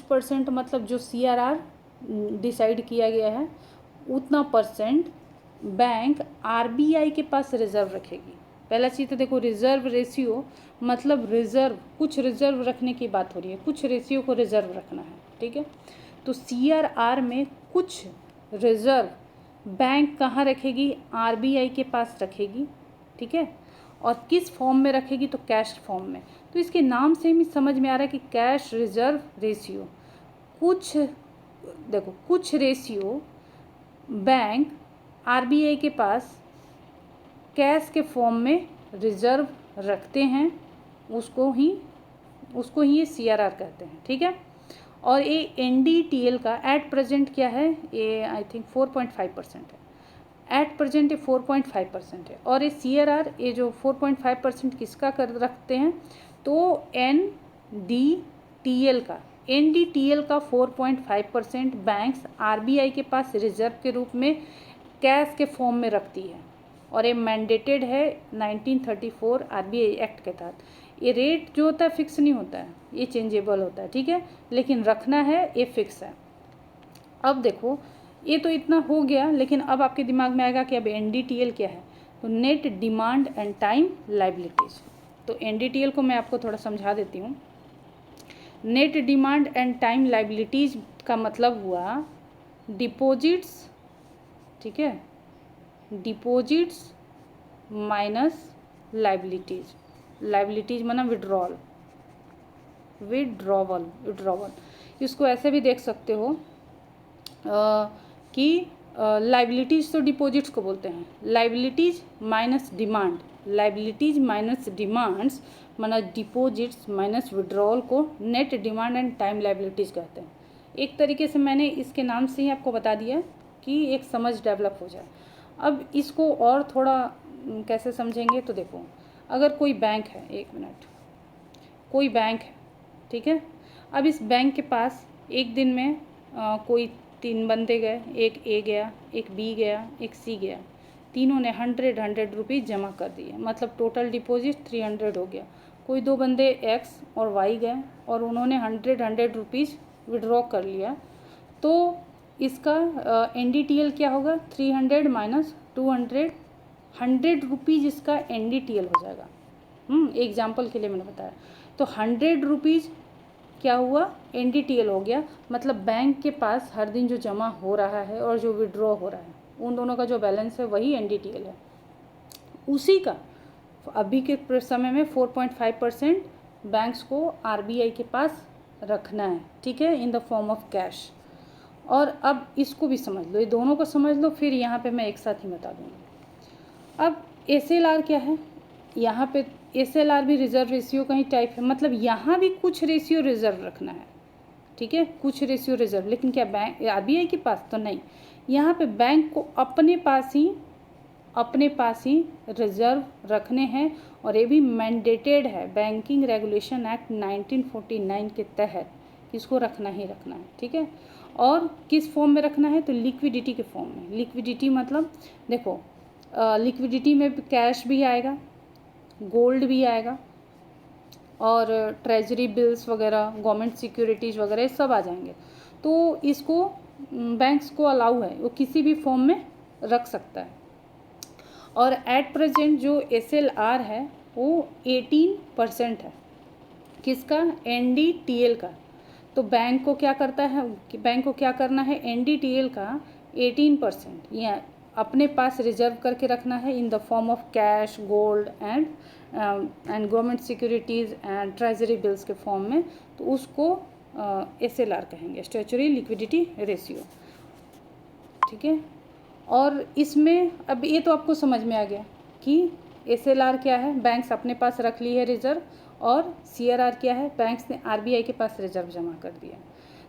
परसेंट मतलब जो CRR डिसाइड किया गया है उतना परसेंट बैंक RBI के पास रिजर्व रखेगी। पहला चीज़ तो देखो, रिजर्व रेशियो मतलब रिजर्व, कुछ रिजर्व रखने की बात हो रही है, कुछ रेशियो को रिजर्व रखना है, ठीक है। तो CRR में कुछ रिजर्व बैंक कहाँ रखेगी, RBI के पास रखेगी, ठीक है। और किस फॉर्म में रखेगी, तो कैश फॉर्म में। तो इसके नाम से ही समझ में आ रहा है कि कैश रिजर्व रेशियो। कुछ देखो, कुछ रेशियो बैंक RBI के पास कैश के फॉर्म में रिजर्व रखते हैं, उसको ही ये CRR कहते हैं, ठीक है। और ये NDTL का एट प्रेजेंट क्या है, ये आई थिंक 4.5% है। एट प्रेजेंट ये 4.5% है। और ये CRR ये जो 4.5% किसका कर रखते हैं, तो NDTL का 4.5% बैंक्स RBI के पास रिजर्व के रूप में कैश के फॉर्म में रखती है। और ये मैंडेटेड है 1934 RBI एक्ट के तहत। ये रेट जो होता है फिक्स नहीं होता है, ये चेंजेबल होता है, ठीक है, लेकिन रखना है ये फिक्स है। अब देखो, ये तो इतना हो गया, लेकिन अब आपके दिमाग में आएगा कि अब NDTL क्या है, तो net demand and time liabilities. तो NDTL को मैं आपको थोड़ा समझा देती हूँ। Net demand and time liabilities का मतलब हुआ डिपॉजिट्स, ठीक है, डिपॉजिट्स माइनस लाइबिलिटीज माना विड्रॉवल। इसको ऐसे भी देख सकते हो कि लाइबिलिटीज तो डिपॉजिट्स को बोलते हैं, लाइबिलिटीज माइनस डिमांड्स माना डिपॉजिट्स माइनस विड्रॉवल को net demand and time liabilities कहते हैं। एक तरीके से मैंने इसके नाम से ही आपको बता दिया कि एक समझ डेवलप हो जाए। अब इसको और थोड़ा कैसे समझेंगे, तो देखो, अगर कोई बैंक है, एक मिनट, कोई बैंक है, ठीक है। अब इस बैंक के पास एक दिन में कोई 3 बंदे गए, एक A गया, एक B गया, एक C गया, तीनों ने 100 रुपीज़ जमा कर दिए, मतलब टोटल डिपॉजिट 300 हो गया। कोई 2 बंदे X और Y गए और उन्होंने 100 रुपीज़ विड्रॉ कर लिया, तो इसका NDTL क्या होगा, 300 माइनस 200, 100 रुपीज़ इसका NDTL हो जाएगा। एग्जाम्पल के लिए मैंने बताया। तो 100 रुपीज़ क्या हुआ, NDTL हो गया, मतलब बैंक के पास हर दिन जो जमा हो रहा है और जो विड्रॉ हो रहा है, उन दोनों का जो बैलेंस है वही NDTL है। उसी का अभी के समय में 4.5% बैंक्स को RBI के पास रखना है, ठीक है, in the form of cash. और अब इसको भी समझ लो, ये दोनों को समझ लो, फिर यहाँ पे मैं एक साथ ही बता दूँगी। अब SLR क्या है, यहाँ पे SLR भी रिजर्व रेशियो का ही टाइप है, मतलब यहाँ भी कुछ रेशियो रिजर्व रखना है, ठीक है, कुछ रेशियो रिजर्व। लेकिन क्या बैंक RBI के पास, तो नहीं, यहाँ पे बैंक को अपने पास ही रिजर्व रखने हैं। और ये भी मैंडेटेड है बैंकिंग रेगुलेशन एक्ट 1949 के तहत, इसको रखना ही रखना है, ठीक है। और किस फॉर्म में रखना है, तो लिक्विडिटी के फॉर्म में। लिक्विडिटी मतलब देखो, लिक्विडिटी में कैश भी आएगा, गोल्ड भी आएगा, और ट्रेजरी बिल्स वगैरह, गवर्नमेंट सिक्योरिटीज़ वगैरह सब आ जाएंगे। तो इसको बैंक्स को अलाउ है, वो किसी भी फॉर्म में रख सकता है। और एट प्रेजेंट जो SLR है वो 18% है, किसका, NDTL का। तो बैंक को क्या करना है, NDTL का 18% या अपने पास रिजर्व करके रखना है in the form of cash, gold and government securities and treasury bills के फॉर्म में। तो उसको SLR कहेंगे, स्टैच्यूटरी लिक्विडिटी रेशियो, ठीक है। और इसमें अब ये तो आपको समझ में आ गया कि SLR क्या है, बैंक्स अपने पास रख ली है रिजर्व, और CRR क्या है, बैंक्स ने RBI के पास रिजर्व जमा कर दिया।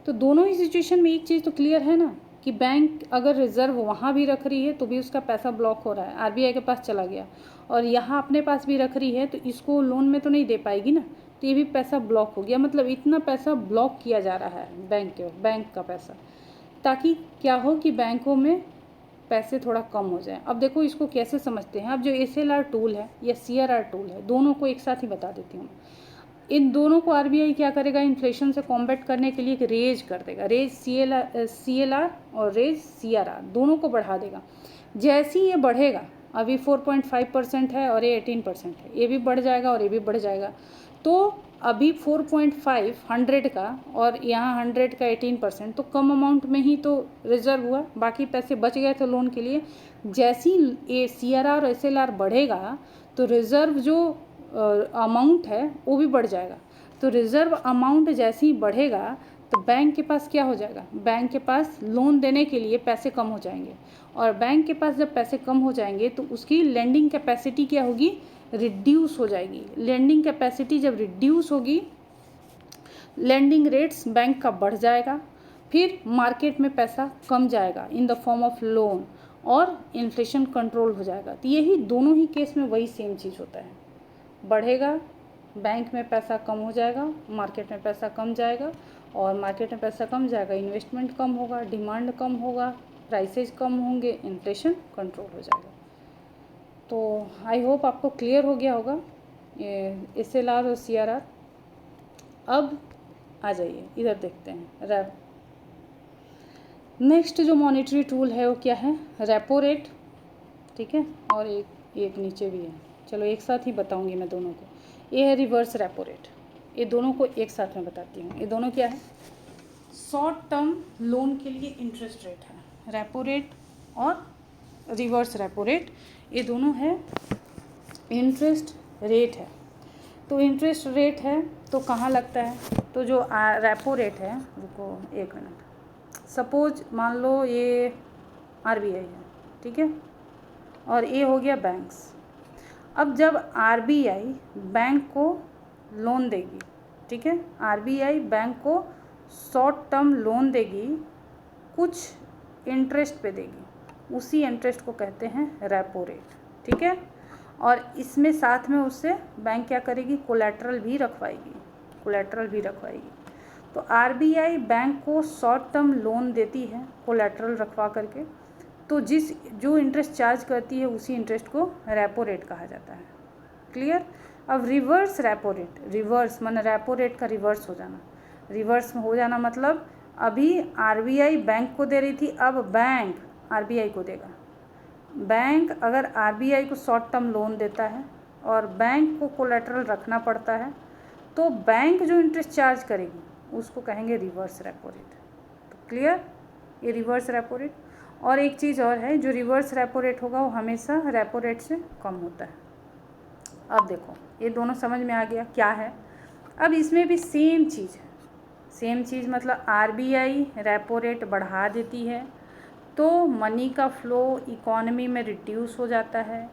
तो दोनों ही सिचुएशन में एक चीज़ तो क्लियर है ना कि बैंक अगर रिजर्व वहाँ भी रख रही है तो भी उसका पैसा ब्लॉक हो रहा है, RBI के पास चला गया, और यहाँ अपने पास भी रख रही है तो इसको लोन में तो नहीं दे पाएगी ना, तो ये भी पैसा ब्लॉक हो गया। मतलब इतना पैसा ब्लॉक किया जा रहा है बैंक का पैसा, ताकि क्या हो कि बैंकों में पैसे थोड़ा कम हो जाए। अब देखो इसको कैसे समझते हैं। अब जो SLR टूल है या CRR टूल है, दोनों को एक साथ ही बता देती हूँ। इन दोनों को RBI क्या करेगा, इन्फ्लेशन से कॉम्बैट करने के लिए एक रेज कर देगा, रेज CLR और रेज CRR दोनों को बढ़ा देगा। जैसे ही ये बढ़ेगा, अभी 4.5% है और ये 18% है, ये भी बढ़ जाएगा और ये भी बढ़ जाएगा। तो अभी 4.5 100 का और यहाँ 100 का 18%, तो कम अमाउंट में ही तो रिजर्व हुआ, बाकी पैसे बच गए थे लोन के लिए। जैसे ही ये CRR और SLR बढ़ेगा तो रिजर्व जो अमाउंट है वो भी बढ़ जाएगा। तो रिजर्व अमाउंट जैसे ही बढ़ेगा तो बैंक के पास क्या हो जाएगा, बैंक के पास लोन देने के लिए पैसे कम हो जाएंगे, और बैंक के पास जब पैसे कम हो जाएंगे तो उसकी लेंडिंग कैपेसिटी क्या होगी, रिड्यूस हो जाएगी। लेंडिंग कैपेसिटी जब रिड्यूस होगी, लेंडिंग रेट्स बैंक का बढ़ जाएगा, फिर मार्केट में पैसा कम जाएगा in the form of loan, और इन्फ्लेशन कंट्रोल हो जाएगा। तो यही दोनों ही केस में वही सेम चीज़ होता है, बढ़ेगा बैंक में पैसा कम हो जाएगा, मार्केट में पैसा कम जाएगा, और मार्केट में पैसा कम जाएगा, इन्वेस्टमेंट कम होगा, डिमांड कम होगा, प्राइसेज कम होंगे, इन्फ्लेशन कंट्रोल हो जाएगा। तो आई होप आपको क्लियर हो गया होगा ये SLR और CRR। अब आ जाइए इधर देखते हैं नेक्स्ट जो मॉनेटरी टूल है वो क्या है, रेपो रेट, ठीक है, और एक नीचे भी है। चलो एक साथ ही बताऊंगी मैं दोनों को। ये है रिवर्स रेपो रेट, ये दोनों को एक साथ में बताती हूँ। ये दोनों क्या है, शॉर्ट टर्म लोन के लिए इंटरेस्ट रेट है, रेपो रेट और रिवर्स रेपो रेट, ये दोनों है इंटरेस्ट रेट है। तो इंटरेस्ट रेट है तो कहाँ लगता है, तो जो रेपो रेट है, रुको एक मिनट, सपोज मान लो ये RBI है, ठीक है, और ये हो गया बैंक्स। अब जब RBI बैंक को लोन देगी, ठीक है, RBI बैंक को शॉर्ट टर्म लोन देगी, कुछ इंटरेस्ट पे देगी, उसी इंटरेस्ट को कहते हैं रेपो रेट, ठीक है। और इसमें साथ में उससे बैंक क्या करेगी, कोलैटरल भी रखवाएगी, कोलैटरल भी रखवाएगी। तो RBI बैंक को शॉर्ट टर्म लोन देती है कोलैटरल रखवा करके, तो जो इंटरेस्ट चार्ज करती है उसी इंटरेस्ट को रेपो रेट कहा जाता है। क्लियर। अब रिवर्स रेपो रेट, रिवर्स माने रेपो रेट का रिवर्स हो जाना, रिवर्स में हो जाना मतलब अभी RBI बैंक को दे रही थी, अब बैंक RBI को देगा। बैंक अगर RBI को शॉर्ट टर्म लोन देता है और बैंक को कोलैटरल रखना पड़ता है, तो बैंक जो इंटरेस्ट चार्ज करेगी उसको कहेंगे रिवर्स रेपो रेट। तो क्लियर, ये रिवर्स रेपो रेट। और एक चीज़ और है, जो रिवर्स रेपो रेट होगा वो हमेशा रेपो रेट से कम होता है। अब देखो ये दोनों समझ में आ गया क्या है। अब इसमें भी सेम चीज़ है, सेम चीज़ मतलब RBI रेपो रेट बढ़ा देती है तो मनी का फ्लो इकॉनमी में रिड्यूस हो जाता है,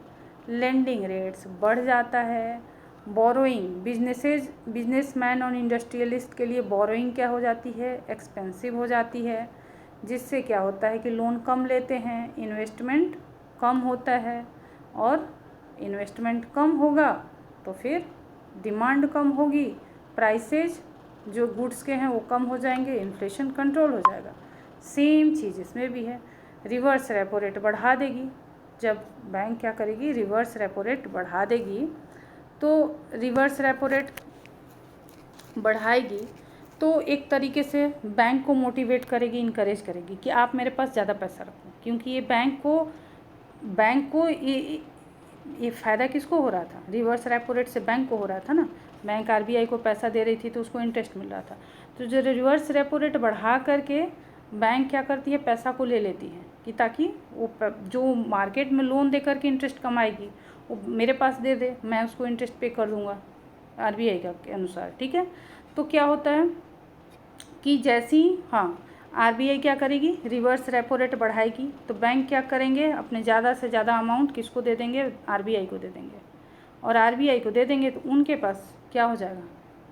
लेंडिंग रेट्स बढ़ जाता है, बोरोइंग बिजनेसमैन और इंडस्ट्रियलिस्ट के लिए बोरोइंग क्या हो जाती है, एक्सपेंसिव हो जाती है, जिससे क्या होता है कि लोन कम लेते हैं, इन्वेस्टमेंट कम होता है, और इन्वेस्टमेंट कम होगा तो फिर डिमांड कम होगी, प्राइसेज जो गुड्स के हैं वो कम हो जाएंगे, इन्फ्लेशन कंट्रोल हो जाएगा। सेम चीज़ इसमें भी है, रिवर्स रेपो रेट बढ़ा देगी। जब बैंक क्या करेगी, रिवर्स रेपो रेट बढ़ा देगी, तो रिवर्स रेपो रेट बढ़ाएगी तो एक तरीके से बैंक को मोटिवेट करेगी, इनकरेज करेगी कि आप मेरे पास ज़्यादा पैसा रखो, क्योंकि ये बैंक को ये फ़ायदा किसको हो रहा था, रिवर्स रेपो रेट से बैंक को हो रहा था ना। बैंक RBI को पैसा दे रही थी तो उसको इंटरेस्ट मिल रहा था। तो जो रिवर्स रेपो रेट बढ़ा करके बैंक क्या करती है, पैसा को ले लेती है कि ताकि वो जो मार्केट में लोन दे करके इंटरेस्ट कमाएगी वो मेरे पास दे दे, मैं उसको इंटरेस्ट पे कर दूँगा RBI के अनुसार, ठीक है। तो क्या होता है कि जैसे ही RBI क्या करेगी, रिवर्स रेपो रेट बढ़ाएगी, तो बैंक क्या करेंगे, अपने ज़्यादा से ज़्यादा अमाउंट किसको दे देंगे, RBI को दे देंगे। और आरबीआई को दे देंगे तो उनके पास क्या हो जाएगा,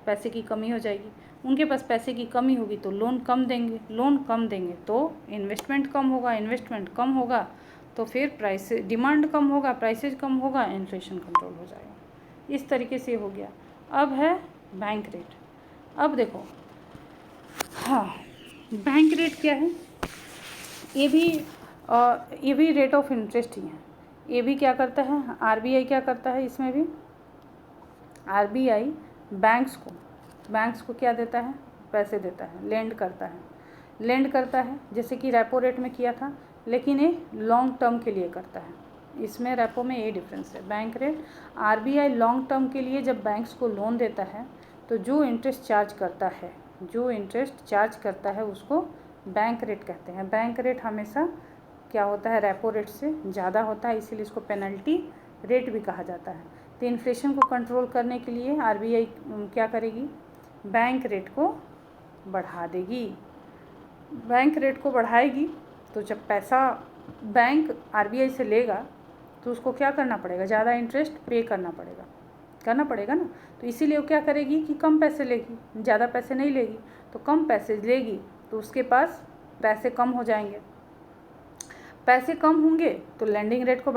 पैसे की कमी हो जाएगी। उनके पास पैसे की कमी होगी तो लोन कम देंगे, लोन कम देंगे तो इन्वेस्टमेंट कम होगा, इन्वेस्टमेंट कम होगा तो फिर प्राइस डिमांड कम होगा, प्राइसेज कम होगा, इन्फ्लेशन कंट्रोल हो जाएगा। इस तरीके से हो गया। अब है बैंक रेट। अब देखो, हाँ, बैंक रेट क्या है, ये भी रेट ऑफ इंटरेस्ट ही है। ये भी क्या करता है, आरबीआई क्या करता है, इसमें भी आरबीआई बैंक्स को क्या देता है, पैसे देता है, लेंड करता है जैसे कि रेपो रेट में किया था, लेकिन ये लॉन्ग टर्म के लिए करता है। इसमें रेपो में ये डिफरेंस है। Bank rate, RBI long term के लिए जब बैंक्स को लोन देता है तो जो इंटरेस्ट चार्ज करता है उसको बैंक रेट कहते हैं। बैंक रेट हमेशा क्या होता है, रेपो रेट से ज़्यादा होता है, इसीलिए इसको पेनल्टी रेट भी कहा जाता है। तो इन्फ्लेशन को कंट्रोल करने के लिए आरबीआई क्या करेगी, बैंक रेट को बढ़ा देगी। बैंक रेट को बढ़ाएगी तो जब पैसा बैंक आरबीआई से लेगा तो उसको क्या करना पड़ेगा, ज़्यादा इंटरेस्ट पे करना पड़ेगा ना। तो इसीलिए वो क्या करेगी कि कम पैसे लेगी, ज़्यादा पैसे नहीं लेगी। तो कम पैसे लेगी तो उसके पास पैसे कम हो जाएंगे, पैसे कम होंगे तो लेंडिंग रेट को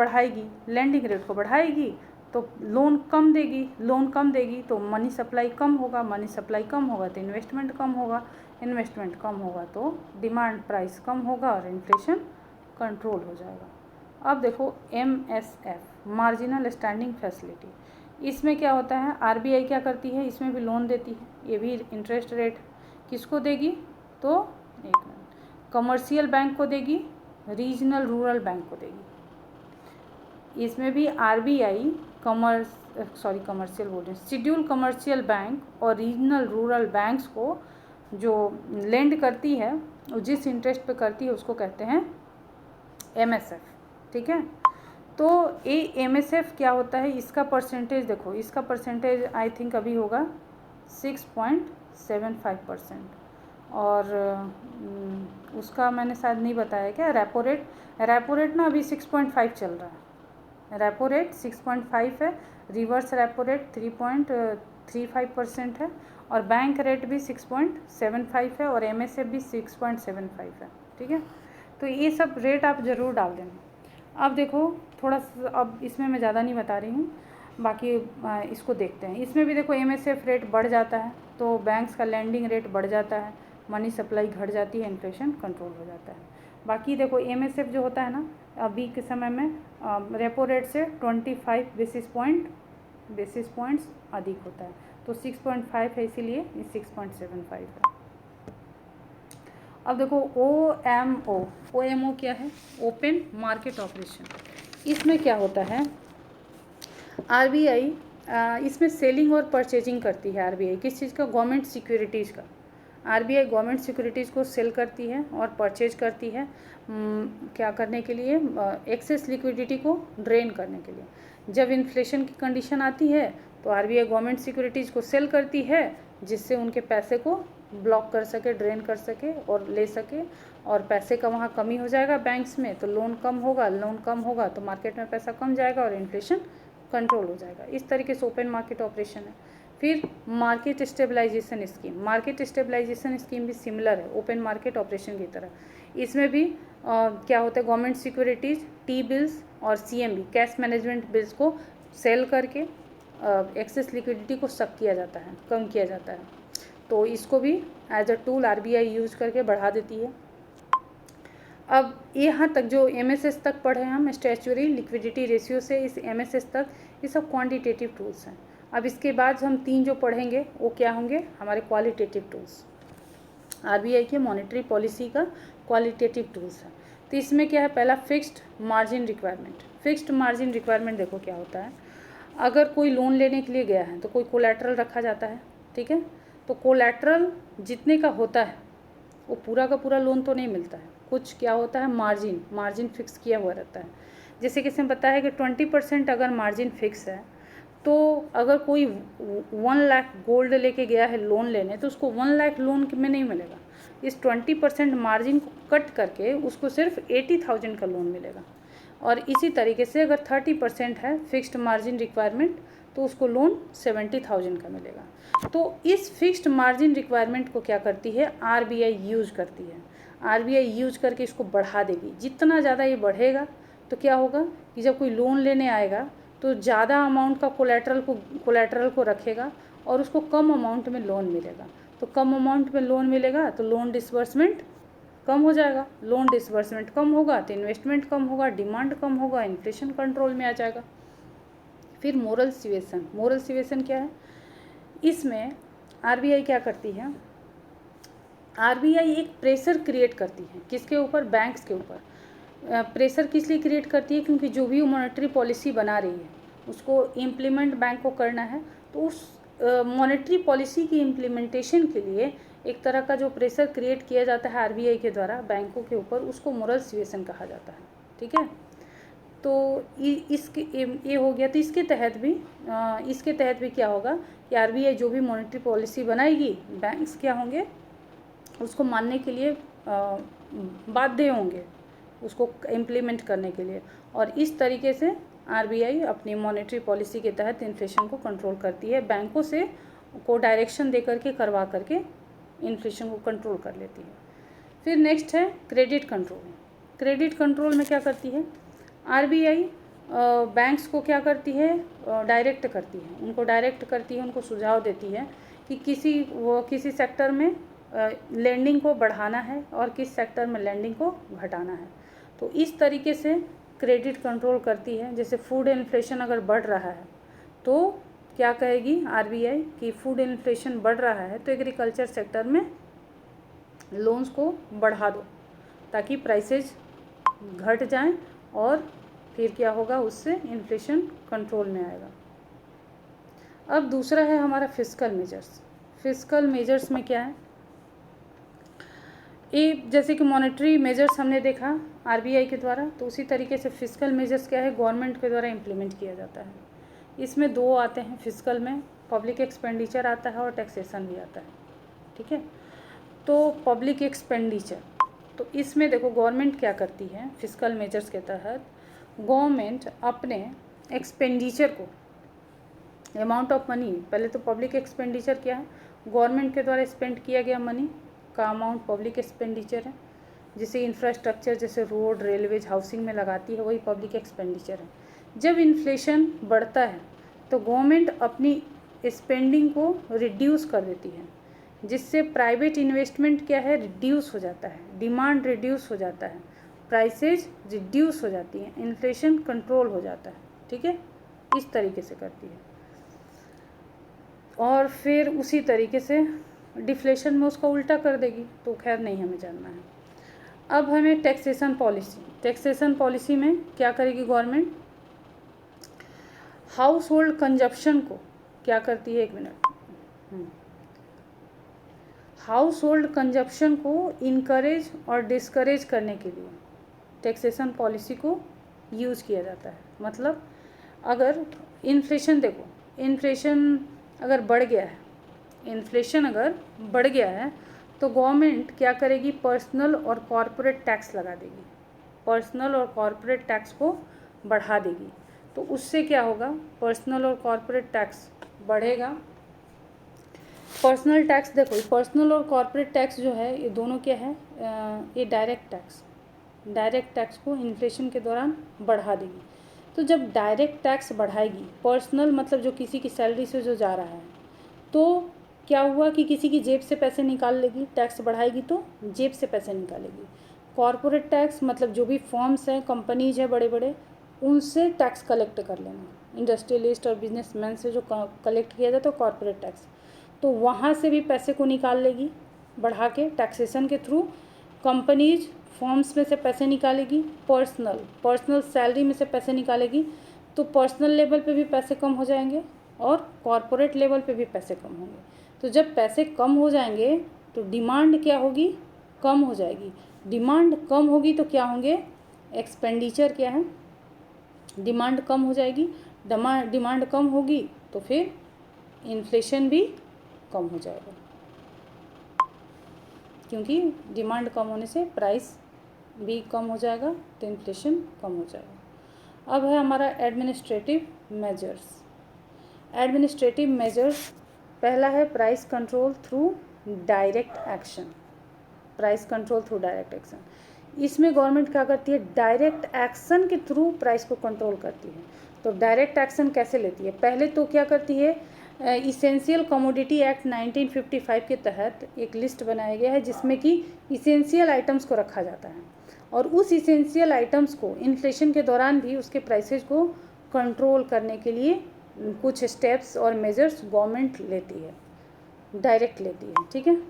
बढ़ाएगी तो लोन कम देगी तो मनी सप्लाई कम होगा तो इन्वेस्टमेंट कम होगा तो डिमांड प्राइस कम होगा और इन्फ्लेशन कंट्रोल हो जाएगा। अब देखो MSF, मार्जिनल स्टैंडिंग फैसिलिटी, इसमें क्या होता है, आरबीआई क्या करती है, इसमें भी लोन देती है। ये भी इंटरेस्ट रेट किसको देगी, तो कमर्शियल बैंक को देगी, रीजनल रूरल बैंक को देगी। इसमें भी आरबीआई शेड्यूल कमर्शियल बैंक और रीजनल रूरल बैंक्स को जो लेंड करती है, जिस इंटरेस्ट पे करती है उसको कहते हैं MSF, ठीक है। तो ये MSF क्या होता है, इसका परसेंटेज देखो, इसका परसेंटेज आई थिंक अभी होगा 6.75%। और उसका मैंने शायद नहीं बताया क्या, रेपो रेट ना अभी 6.5 चल रहा है। रेपो रेट 6.5 है, रिवर्स रेपो रेट 3.35% है, और बैंक रेट भी 6.75 है, और MSF भी 6.75 है, ठीक है। तो ये सब रेट आप ज़रूर डाल देना। अब देखो थोड़ा सा, अब इसमें मैं ज़्यादा नहीं बता रही हूँ, बाकी इसको देखते हैं। इसमें भी देखो MSF रेट बढ़ जाता है तो बैंक्स का लेंडिंग रेट बढ़ जाता है, मनी सप्लाई घट जाती है, इन्फ्लेशन कंट्रोल हो जाता है। बाकी देखो MSF जो होता है ना, अभी के समय में रेपो रेट से 25 बेसिस पॉइंट्स अधिक होता है, तो 6.5 है, इसीलिए ये 6.75 है। अब देखो OMO क्या है, ओपन मार्केट ऑपरेशन। इसमें क्या होता है, आरबीआई इसमें सेलिंग और परचेजिंग करती है। आरबीआई किस चीज़ का, गवर्नमेंट सिक्योरिटीज़ का। आरबीआई गवर्नमेंट सिक्योरिटीज़ को सेल करती है और परचेज करती है, क्या करने के लिए, एक्सेस लिक्विडिटी को ड्रेन करने के लिए। जब इन्फ्लेशन की कंडीशन आती है तो आरबीआई गवर्नमेंट सिक्योरिटीज़ को सेल करती है, जिससे उनके पैसे को ब्लॉक कर सके, ड्रेन कर सके और ले सके, और पैसे का वहाँ कमी हो जाएगा बैंक्स में तो लोन कम होगा तो मार्केट में पैसा कम जाएगा और इन्फ्लेशन कंट्रोल हो जाएगा। इस तरीके से ओपन मार्केट ऑपरेशन है। फिर मार्केट स्टेबलाइजेशन स्कीम भी सिमिलर है ओपन मार्केट ऑपरेशन की तरह। इसमें भी क्या होता है, गवर्नमेंट सिक्योरिटीज़, टी बिल्स और CMB कैश मैनेजमेंट बिल्स को सेल करके एक्सेस लिक्विडिटी को कम किया जाता है। तो इसको भी as a tool RBI use करके बढ़ा देती है। अब यहाँ तक जो MSS तक पढ़े हम, स्टैच्यूटरी लिक्विडिटी रेशियो से इस MSS तक, ये सब क्वांटिटेटिव टूल्स हैं। अब इसके बाद हम 3 जो पढ़ेंगे वो क्या होंगे, हमारे क्वालिटेटिव टूल्स। आरबीआई के मॉनेटरी पॉलिसी का क्वालिटेटिव टूल्स है। तो इसमें क्या है, पहला फिक्स्ड मार्जिन रिक्वायरमेंट देखो क्या होता है। अगर कोई लोन लेने के लिए गया है तो कोई कोलैटरल रखा जाता है, ठीक है। तो कोलैटरल जितने का होता है वो पूरा का पूरा लोन तो नहीं मिलता है, कुछ क्या होता है, मार्जिन फिक्स किया हुआ रहता है। जैसे कि इसमें बताया है कि 20% अगर मार्जिन फिक्स है, तो अगर कोई 1 लाख गोल्ड लेके गया है लोन लेने, तो उसको 1 लाख लोन में नहीं मिलेगा। इस 20% मार्जिन को कट करके उसको सिर्फ 80,000 का लोन मिलेगा। और इसी तरीके से अगर 30% है फिक्स्ड मार्जिन रिक्वायरमेंट, तो उसको लोन 70,000 का मिलेगा। तो इस फिक्स्ड मार्जिन रिक्वायरमेंट को क्या करती है, आरबीआई यूज करती है। आरबीआई यूज करके इसको बढ़ा देगी। जितना ज़्यादा ये बढ़ेगा तो क्या होगा कि जब कोई लोन लेने आएगा तो ज़्यादा अमाउंट का कोलेटरल को रखेगा और उसको कम अमाउंट में लोन मिलेगा। तो कम अमाउंट में लोन मिलेगा तो लोन डिसबर्समेंट कम हो जाएगा। लोन डिसबर्समेंट कम होगा तो इन्वेस्टमेंट कम होगा, डिमांड कम होगा, इन्फ्लेशन कंट्रोल में आ जाएगा। फिर मोरल सिचुएशन क्या है, इसमें आरबीआई क्या करती है, आरबीआई एक प्रेशर क्रिएट करती है। किसके ऊपर, बैंक्स के ऊपर। प्रेशर किस लिए क्रिएट करती है, क्योंकि जो भी मॉनेटरी पॉलिसी बना रही है उसको इम्प्लीमेंट बैंक को करना है। तो उस मॉनेटरी पॉलिसी की इम्प्लीमेंटेशन के लिए एक तरह का जो प्रेशर क्रिएट किया जाता है आरबीआई के द्वारा बैंकों के ऊपर, उसको मोरल सिचुएशन कहा जाता है। ठीक है, तो ये हो गया। तो इसके तहत भी क्या होगा कि आरबीआई जो भी मॉनेटरी पॉलिसी बनाएगी, बैंक्स क्या होंगे, उसको मानने के लिए बाध्य होंगे, उसको इम्प्लीमेंट करने के लिए। और इस तरीके से आरबीआई अपनी मॉनेटरी पॉलिसी के तहत इन्फ्लेशन को कंट्रोल करती है, बैंकों से को डायरेक्शन दे करके करवा करके इन्फ्लेशन को कंट्रोल कर लेती है। फिर नेक्स्ट है क्रेडिट कंट्रोल। क्रेडिट कंट्रोल में क्या करती है आरबीआई, बैंक्स को क्या करती है, डायरेक्ट करती है, उनको डायरेक्ट करती है, उनको सुझाव देती है कि किसी सेक्टर में लेंडिंग को बढ़ाना है और किस सेक्टर में लेंडिंग को घटाना है। तो इस तरीके से क्रेडिट कंट्रोल करती है। जैसे फूड इन्फ्लेशन अगर बढ़ रहा है तो क्या कहेगी आरबीआई कि फूड इन्फ्लेशन बढ़ रहा है तो एग्रीकल्चर सेक्टर में लोन्स को बढ़ा दो ताकि प्राइसेज घट जाएं और फिर क्या होगा, उससे इन्फ्लेशन कंट्रोल में आएगा। अब दूसरा है हमारा फिस्कल मेजर्स। फिस्कल मेजर्स में क्या है, ये जैसे कि मॉनेटरी मेजर्स हमने देखा आरबीआई के द्वारा, तो उसी तरीके से फिस्कल मेजर्स क्या है, गवर्नमेंट के द्वारा इम्प्लीमेंट किया जाता है। इसमें दो आते हैं फिस्कल में, पब्लिक एक्सपेंडिचर आता है और टैक्सेशन भी आता है। ठीक है, तो पब्लिक एक्सपेंडिचर, तो इसमें देखो गवर्नमेंट क्या करती है, फिस्कल मेजर्स के तहत गवर्नमेंट अपने एक्सपेंडिचर को, अमाउंट ऑफ मनी, पहले तो पब्लिक एक्सपेंडिचर क्या है, गवर्नमेंट के द्वारा स्पेंड किया गया मनी का अमाउंट पब्लिक एक्सपेंडिचर है। जिसे इंफ्रास्ट्रक्चर जैसे रोड, रेलवेज, हाउसिंग में लगाती है वही पब्लिक एक्सपेंडिचर है। जब इन्फ्लेशन बढ़ता है तो गवर्नमेंट अपनी स्पेंडिंग को रिड्यूस कर देती है, जिससे प्राइवेट इन्वेस्टमेंट क्या है, रिड्यूस हो जाता है, डिमांड रिड्यूस हो जाता है, प्राइसेज रिड्यूस हो जाती हैं, इन्फ्लेशन कंट्रोल हो जाता है। ठीक है, इस तरीके से करती है। और फिर उसी तरीके से डिफ्लेशन में उसका उल्टा कर देगी, तो खैर नहीं हमें जानना है। अब हमें टैक्सेशन पॉलिसी में क्या करेगी गवर्नमेंट, हाउस होल्ड कंजप्शन को क्या करती है, एक मिनट, हाउस होल्ड कंजप्शन को इनकरेज और डिस्करेज करने के लिए टैक्सेशन पॉलिसी को यूज़ किया जाता है। मतलब अगर इन्फ्लेशन, देखो इन्फ्लेशन अगर बढ़ गया है तो गवर्नमेंट क्या करेगी, पर्सनल और कॉरपोरेट टैक्स लगा देगी, पर्सनल और कॉरपोरेट टैक्स को बढ़ा देगी। तो उससे क्या होगा, पर्सनल और कॉरपोरेट टैक्स बढ़ेगा। पर्सनल टैक्स, देखो पर्सनल और कॉरपोरेट टैक्स जो है ये दोनों क्या है, ये डायरेक्ट टैक्स को इन्फ्लेशन के दौरान बढ़ा देगी। तो जब डायरेक्ट टैक्स बढ़ाएगी, पर्सनल मतलब जो किसी की सैलरी से जो जा रहा है, तो क्या हुआ कि किसी की जेब से पैसे निकाल लेगी, टैक्स बढ़ाएगी तो जेब से पैसे निकालेगी। कॉरपोरेट टैक्स मतलब जो भी फर्म्स हैं, कंपनीज है बड़े बड़े, उनसे टैक्स कलेक्ट कर लेना, इंडस्ट्रियलिस्ट और बिजनेसमैन से जो कलेक्ट किया जाता है कॉरपोरेट टैक्स, तो वहाँ से भी पैसे को निकाल लेगी बढ़ा के टैक्सेशन के थ्रू। कंपनीज फर्म्स में से पैसे निकालेगी, पर्सनल सैलरी में से पैसे निकालेगी, तो पर्सनल लेवल पे भी पैसे कम हो जाएंगे और कॉरपोरेट लेवल पे भी पैसे कम होंगे। तो जब पैसे कम हो जाएंगे तो डिमांड क्या होगी, कम हो जाएगी। डिमांड कम होगी तो क्या होंगे, एक्सपेंडिचर क्या है, डिमांड कम हो जाएगी। डिमांड कम होगी तो फिर इन्फ्लेशन भी कम हो जाएगा, क्योंकि डिमांड कम होने से प्राइस भी कम हो जाएगा तो इन्फ्लेशन कम हो जाएगा। अब है हमारा एडमिनिस्ट्रेटिव मेजर्स। एडमिनिस्ट्रेटिव मेजर्स, पहला है price control through direct action. Price control through direct action, इसमें गवर्नमेंट क्या करती है, डायरेक्ट एक्शन के थ्रू प्राइस को कंट्रोल करती है। तो डायरेक्ट एक्शन कैसे लेती है, पहले तो क्या करती है, इसेंशियल कमोडिटी एक्ट 1955 के तहत एक लिस्ट बनाया गया है जिसमें कि इसेंशियल आइटम्स को रखा जाता है, और उस इसेंशियल आइटम्स को इन्फ्लेशन के दौरान भी उसके प्राइसेस को कंट्रोल करने के लिए कुछ स्टेप्स और मेजर्स गवर्नमेंट लेती है, डायरेक्ट लेती है, ठीक है।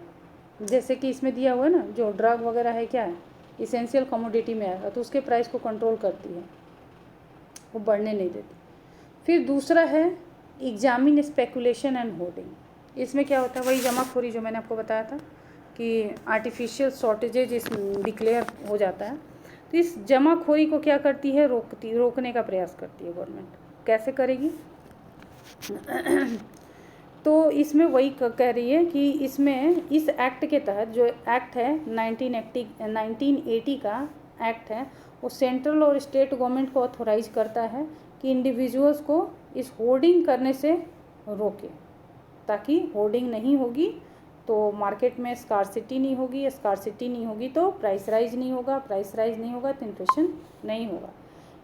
जैसे कि इसमें दिया हुआ है ना, जो ड्रग वगैरह है, क्या है, इसेंशियल कमोडिटी में आएगा, तो उसके प्राइस को कंट्रोल करती है, वो बढ़ने नहीं देती। फिर दूसरा है एग्जामिन स्पेकुलेशन एंड होर्डिंग। इसमें क्या होता है, वही जमाखोरी जो मैंने आपको बताया था कि आर्टिफिशियल शॉर्टेजेज इस डिक्लेयर हो जाता है, तो इस जमाखोरी को क्या करती है, रोकने का प्रयास करती है गवर्नमेंट। कैसे करेगी तो इसमें वही कह रही है कि इसमें इस एक्ट के तहत, जो एक्ट है 1980 का एक्ट है, वो सेंट्रल और स्टेट गवर्नमेंट को ऑथोराइज करता है कि इंडिविजुअल्स को इस होर्डिंग करने से रोके, ताकि होर्डिंग नहीं होगी तो मार्केट में स्कार्सिटी नहीं होगी, स्कार्सिटी नहीं होगी तो प्राइस राइज नहीं होगा, प्राइस राइज नहीं होगा तो इन्फ्लेशन नहीं होगा।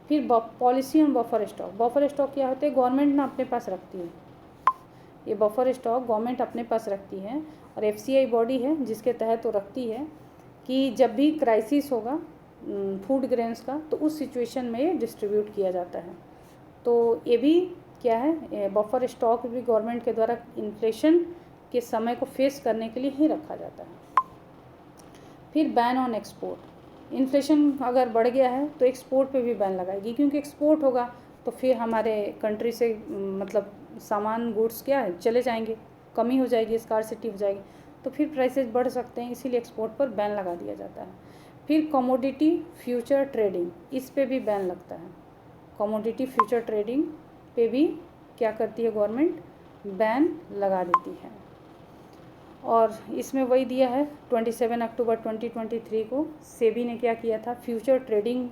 फिर policy on buffer stock. Buffer stock क्या होते हैं, गवर्नमेंट ना अपने पास रखती है, ये बफर स्टॉक गवर्नमेंट अपने पास रखती है, और एफसीआई बॉडी है जिसके तहत वो रखती है कि जब भी क्राइसिस होगा फूड ग्रेन्स का, तो उस सिचुएशन में ये डिस्ट्रीब्यूट किया जाता है। तो ये भी क्या है, बफर स्टॉक भी गवर्नमेंट के द्वारा इन्फ्लेशन के समय को फेस करने के लिए ही रखा जाता है। फिर बैन ऑन एक्सपोर्ट। इन्फ्लेशन अगर बढ़ गया है तो एक्सपोर्ट पे भी बैन लगाएगी, क्योंकि एक्सपोर्ट होगा तो फिर हमारे कंट्री से मतलब सामान गुड्स क्या है चले जाएंगे, कमी हो जाएगी, स्कार्सिटी हो जाएगी, तो फिर प्राइसेस बढ़ सकते हैं, इसीलिए एक्सपोर्ट पर बैन लगा दिया जाता है। फिर कमोडिटी फ्यूचर ट्रेडिंग, इस पे भी बैन लगता है। कमोडिटी फ्यूचर ट्रेडिंग पे भी क्या करती है गवर्नमेंट, बैन लगा देती है। और इसमें वही दिया है 27 अक्टूबर 2023 को सेबी ने क्या किया था, फ्यूचर ट्रेडिंग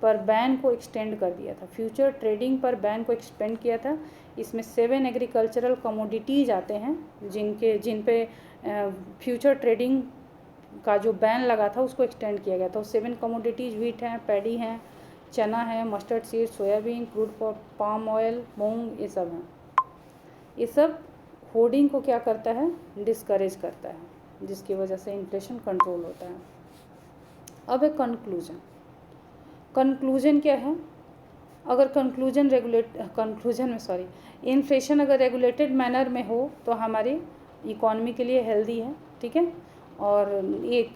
पर बैन को एक्सटेंड कर दिया था। फ्यूचर ट्रेडिंग पर बैन को एक्सपेंड किया था। इसमें 7 एग्रीकल्चरल कमोडिटीज आते हैं जिन पे फ्यूचर ट्रेडिंग का जो बैन लगा था उसको एक्सटेंड किया गया था। 7 कमोडिटीज व्हीट हैं, पैडी हैं, चना है, mustard seed, soybean, crude palm oil, मूंग, ये सब हैं। ये सब होर्डिंग को क्या करता है, डिस्करेज करता है, जिसकी वजह से इन्फ्लेशन कंट्रोल होता है। अब एक कंक्लूजन क्या है, अगर इन्फ्लेशन अगर रेगुलेटेड मैनर में हो तो हमारी इकॉनमी के लिए हेल्दी है, ठीक है। और एक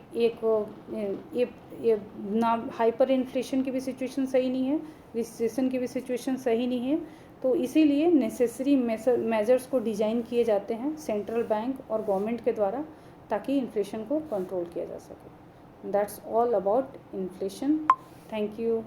ना हाइपर इन्फ्लेशन की भी सिचुएशन सही नहीं है, रिसेशन की भी सिचुएशन सही नहीं है, तो इसीलिए नेसेसरी मेजर्स को डिज़ाइन किए जाते हैं सेंट्रल बैंक और गवर्नमेंट के द्वारा, ताकि इन्फ्लेशन को कंट्रोल किया जा सके। That's all about inflation. Thank you.